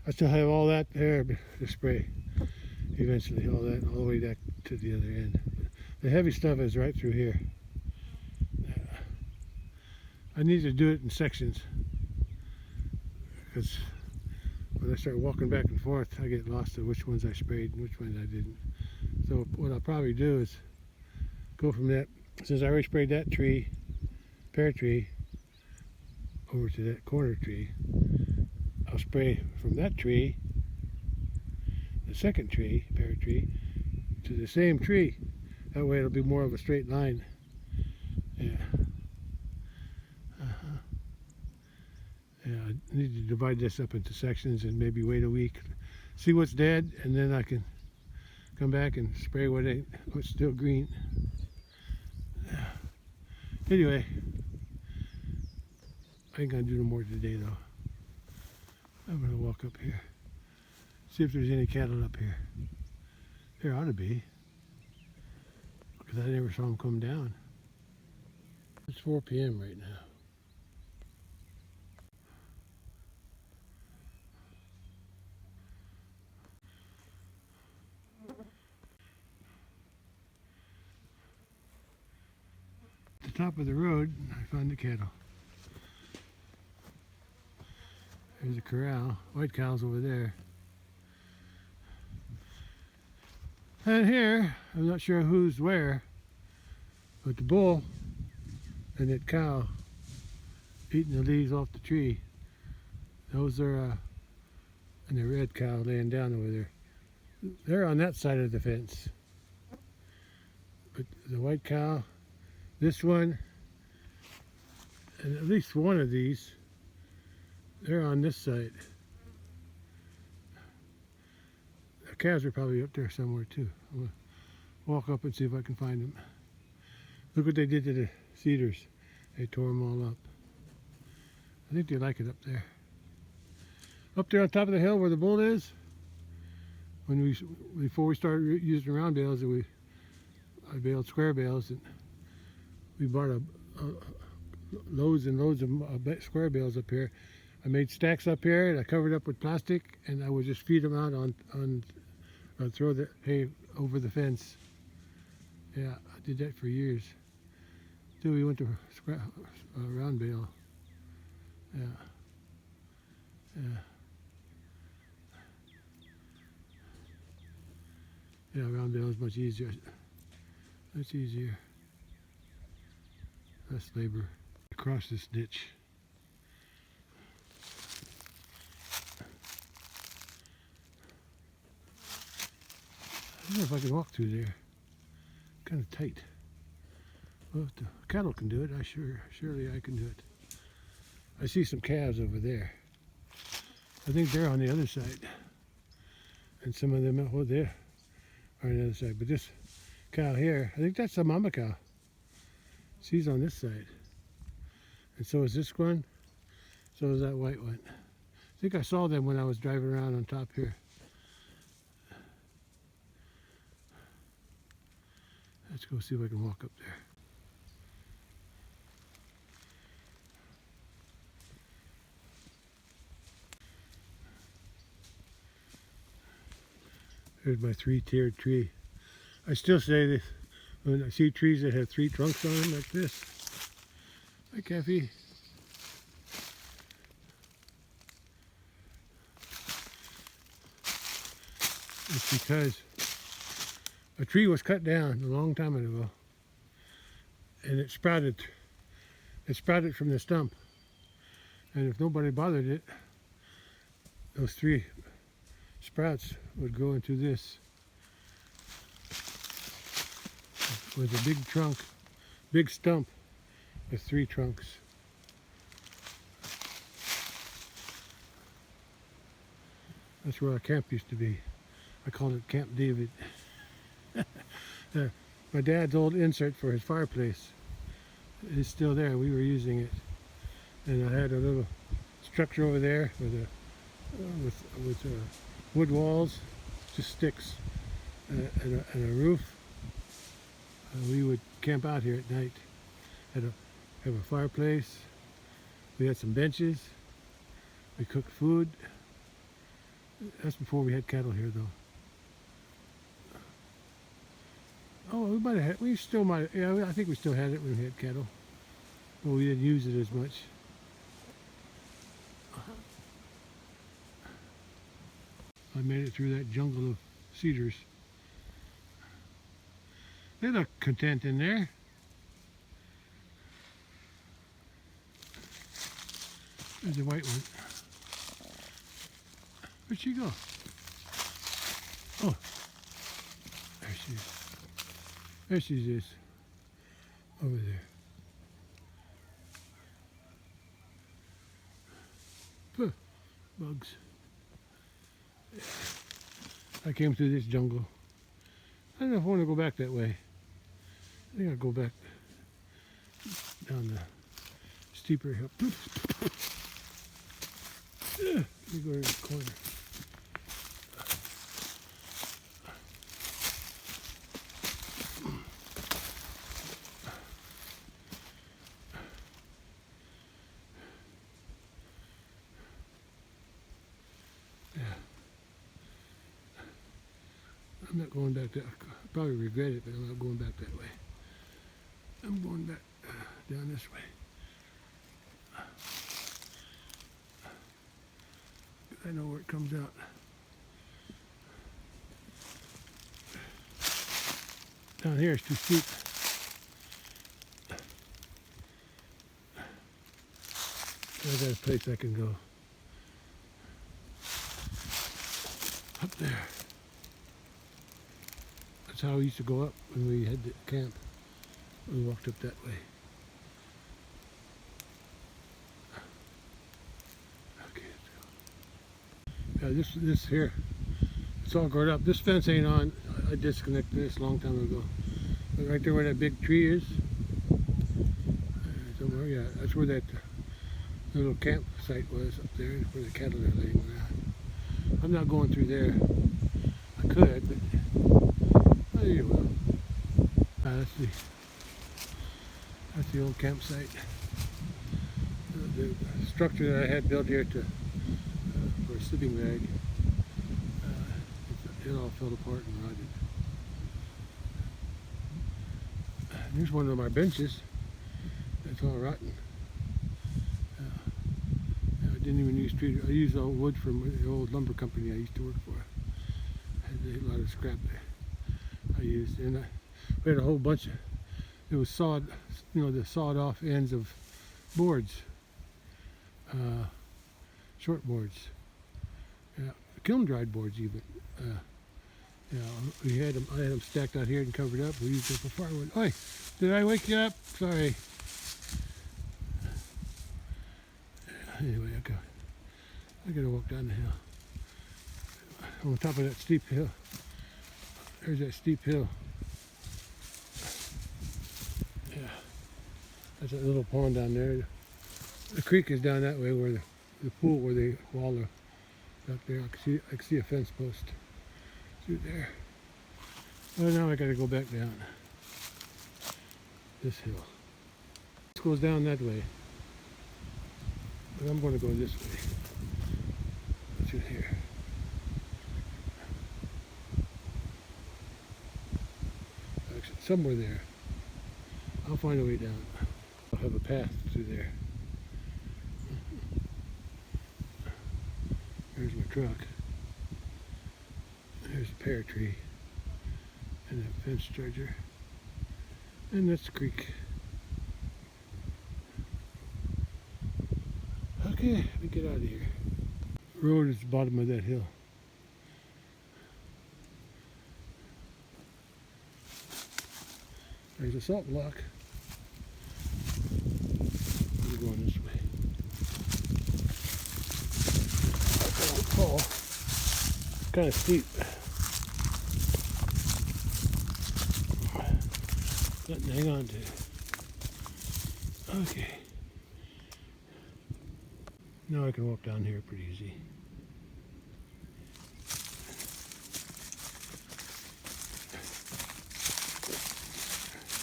I still have all that there to spray eventually, all the way back to the other end. The heavy stuff is right through here. I need to do it in sections, because when I start walking back and forth, I get lost of which ones I sprayed and which ones I didn't. So what I'll probably do is go from that, since I already sprayed that tree, pear tree, over to that corner tree. I'll spray from that tree, the second tree, pear tree, to the same tree. That way it'll be more of a straight line. Yeah. Yeah, I need to divide this up into sections and maybe wait a week, see what's dead, and then I can come back and spray what's still green. Anyway, I ain't gonna do no more today though. I'm gonna walk up here, see if there's any cattle up here. There ought to be, because I never saw them come down. It's 4 p.m. right now. At the top of the road, I found the cattle. There's a corral. White cow's over there. And here, I'm not sure who's where, but the bull and that cow eating the leaves off the tree. Those are, and the red cow laying down over there. They're on that side of the fence. But the white cow, this one, and at least one of these, they're on this side. The calves are probably up there somewhere too. I'm gonna walk up and see if I can find them. Look what they did to the cedars. They tore them all up. I think they like it up there. Up there on top of the hill where the bull is, before we started using round bales, I baled square bales, and we bought loads and loads of square bales up here. I made stacks up here and I covered up with plastic, and I would just feed them out I'd throw the hay over the fence. Yeah, I did that for years. Till we went to round bale. Yeah. Yeah. Yeah, round bale is much easier. That's easier. Less labor. Across this ditch. I don't know if I can walk through there. Kind of tight. Well, if the cattle can do it, surely I can do it. I see some calves over there. I think they're on the other side. And some of them over there are on the other side. But this cow here, I think that's a mama cow. She's on this side. And so is this one. So is that white one. I think I saw them when I was driving around on top here. Let's go see if I can walk up there. There's my 3-tiered tree. I still say this when I see trees that have 3 trunks on them like this. Hi, Kathy. It's because a tree was cut down a long time ago, and it sprouted. It sprouted from the stump, and if nobody bothered it, those 3 sprouts would grow into this with a big trunk, big stump with 3 trunks. That's where our camp used to be. I called it Camp David. My dad's old insert for his fireplace is still there. We were using it, and I had a little structure over there with wood walls, just sticks, and a roof. We would camp out here at night. Have a fireplace. We had some benches. We cooked food. That's before we had cattle here, though. Oh, we might have had, we still might, yeah, I think we still had it when we had cattle, but we didn't use it as much. I made it through that jungle of cedars. They look content in there. There's a white one. Where'd she go? Oh, there she is. There she is, over there. Huh, bugs. I came through this jungle. I don't know if I want to go back that way. I think I'll go back down the steeper hill. Let me go to the corner. I'm not going back there. I'll probably regret it, but I'm not going back that way. I'm going back down this way. I know where it comes out. Down here it's too steep. I got a place I can go. Up there. That's how we used to go up when we had the camp. We walked up that way. Okay, let's go. Yeah, this here, it's all grown up. This fence ain't on. I disconnected this a long time ago. But right there where that big tree is, somewhere, yeah, that's where that little campsite was up there, where the cattle are laying around. I'm not going through there. I could, but oh, you will. That's the old campsite. The structure that I had built here for a sleeping bag, it all fell apart and rotted. Here's one of my benches. That's all rotten. I didn't even use tree. I used old wood from the old lumber company I used to work for. I had a lot of scrap there. I used, and we had a whole bunch of. It was sawed, the sawed off ends of boards, short boards, yeah, kiln dried boards even. We had them. I had them stacked out here and covered up. We used them for firewood. Oi, did I wake you up? Sorry. Anyway, I gotta walk down the hill. On top of that steep hill. There's that steep hill. Yeah, that's that little pond down there. The creek is down that way where the pool where they wallow. Up there, I can see a fence post through there. Well, now I gotta go back down this hill. This goes down that way, but I'm going to go this way through here. somewhere there. I'll find a way down. I'll have a path through there. There's my truck. There's a pear tree and a fence charger. And that's the creek. Okay, let me get out of here. Road is the bottom of that hill. There's a salt block. We're going this way. I won't fall. It's kind of steep. Nothing to hang on to. Okay. Now I can walk down here pretty easy.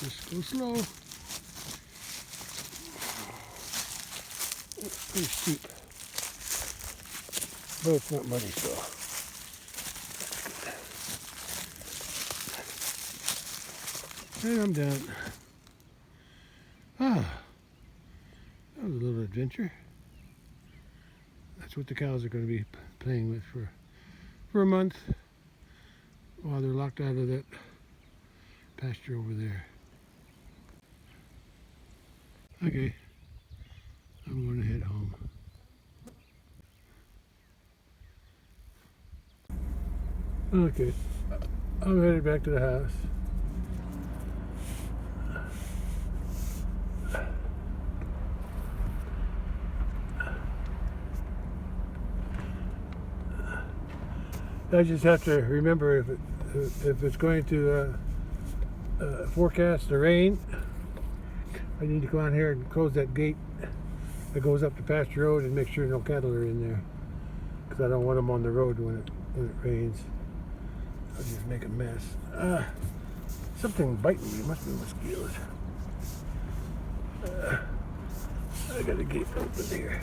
Just go slow. It's pretty steep, but it's not muddy, so that's good. And I'm done. That was a little adventure. That's what the cows are going to be playing with for a month while they're locked out of that pasture over there. Okay, I'm going to head home. Okay, I'm headed back to the house. I just have to remember if it's going to forecast the rain, I need to go on here and close that gate that goes up to pasture road and make sure no cattle are in there, because I don't want them on the road when it rains. I'll just make a mess. Something biting me. It must be mosquitoes. I got a gate open here.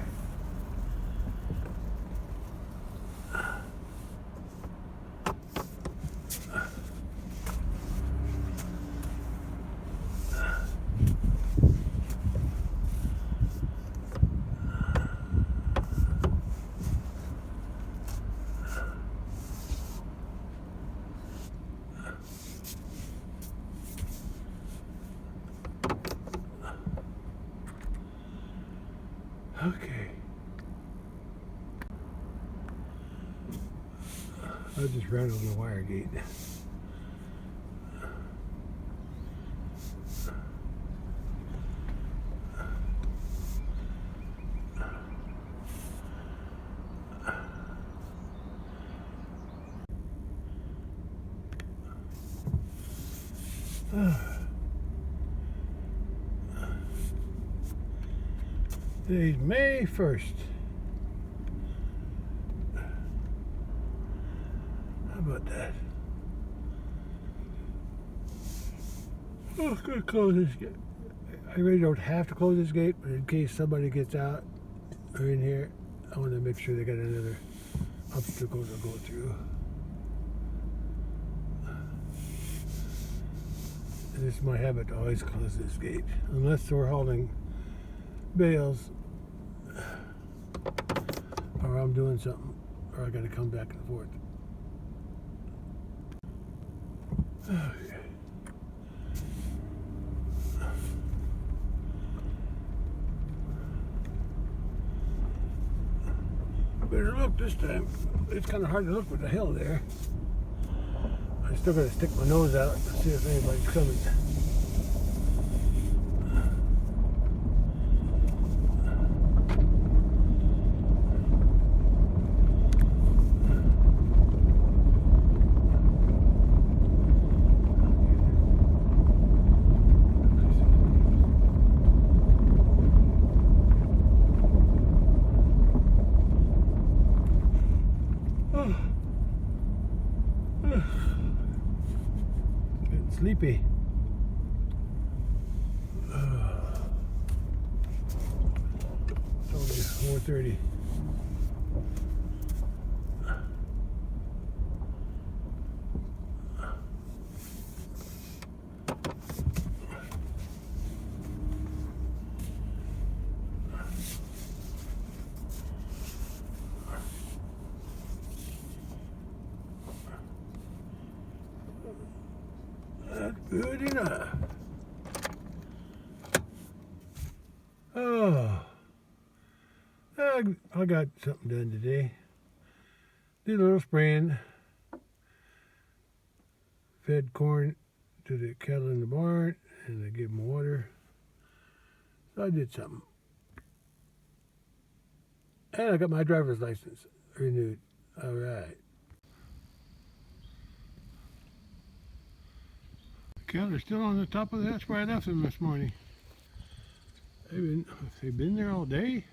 Okay. I'll just run on the wire gate. Today's May 1st. How about that? Oh, I'm going to close this gate. I really don't have to close this gate, but in case somebody gets out or in here, I want to make sure they got another obstacle to go through. And it's my habit to always close this gate, unless we're hauling bales, or I'm doing something, or I got to come back and forth. Okay. I better look this time. It's kind of hard to look with the hill there. I still got to stick my nose out and see if anybody's coming. Getting sleepy. It's only 4:30. Good enough. Oh, I got something done today. Did a little spraying. Fed corn to the cattle in the barn, and I gave them water. So I did something. And I got my driver's license renewed. All right. The cattle are still on the top of that. That's where I left them this morning. They've been there all day.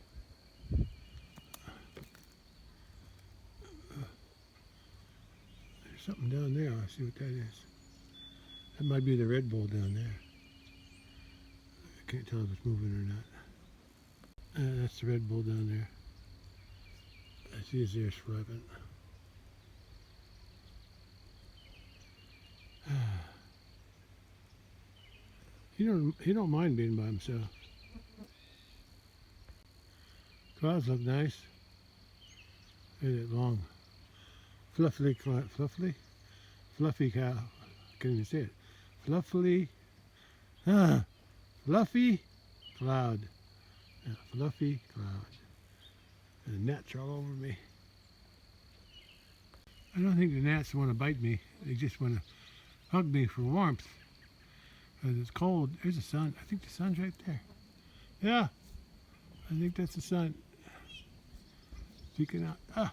There's something down there. I'll see what that is. That might be the Red Bull down there. I can't tell if it's moving or not. That's the Red Bull down there. I see his ears flapping. He don't mind being by himself. Clouds look nice. Look at that long, fluffy cow. I can't even say it. Fluffy cloud. Yeah, fluffy cloud. And the gnats are all over me. I don't think the gnats want to bite me. They just want to hug me for warmth. Because it's cold. There's the sun. I think the sun's right there. Yeah, I think that's the sun. Peeking out. Ah.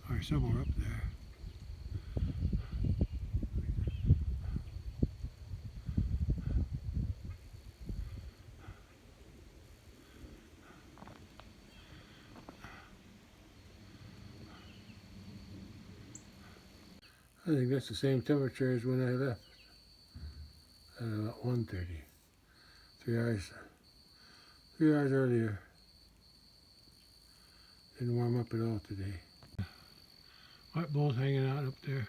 Or somewhere up there. I think that's the same temperature as when I left at about 1:30. 3 hours earlier. Didn't warm up at all today. White bull's hanging out up there.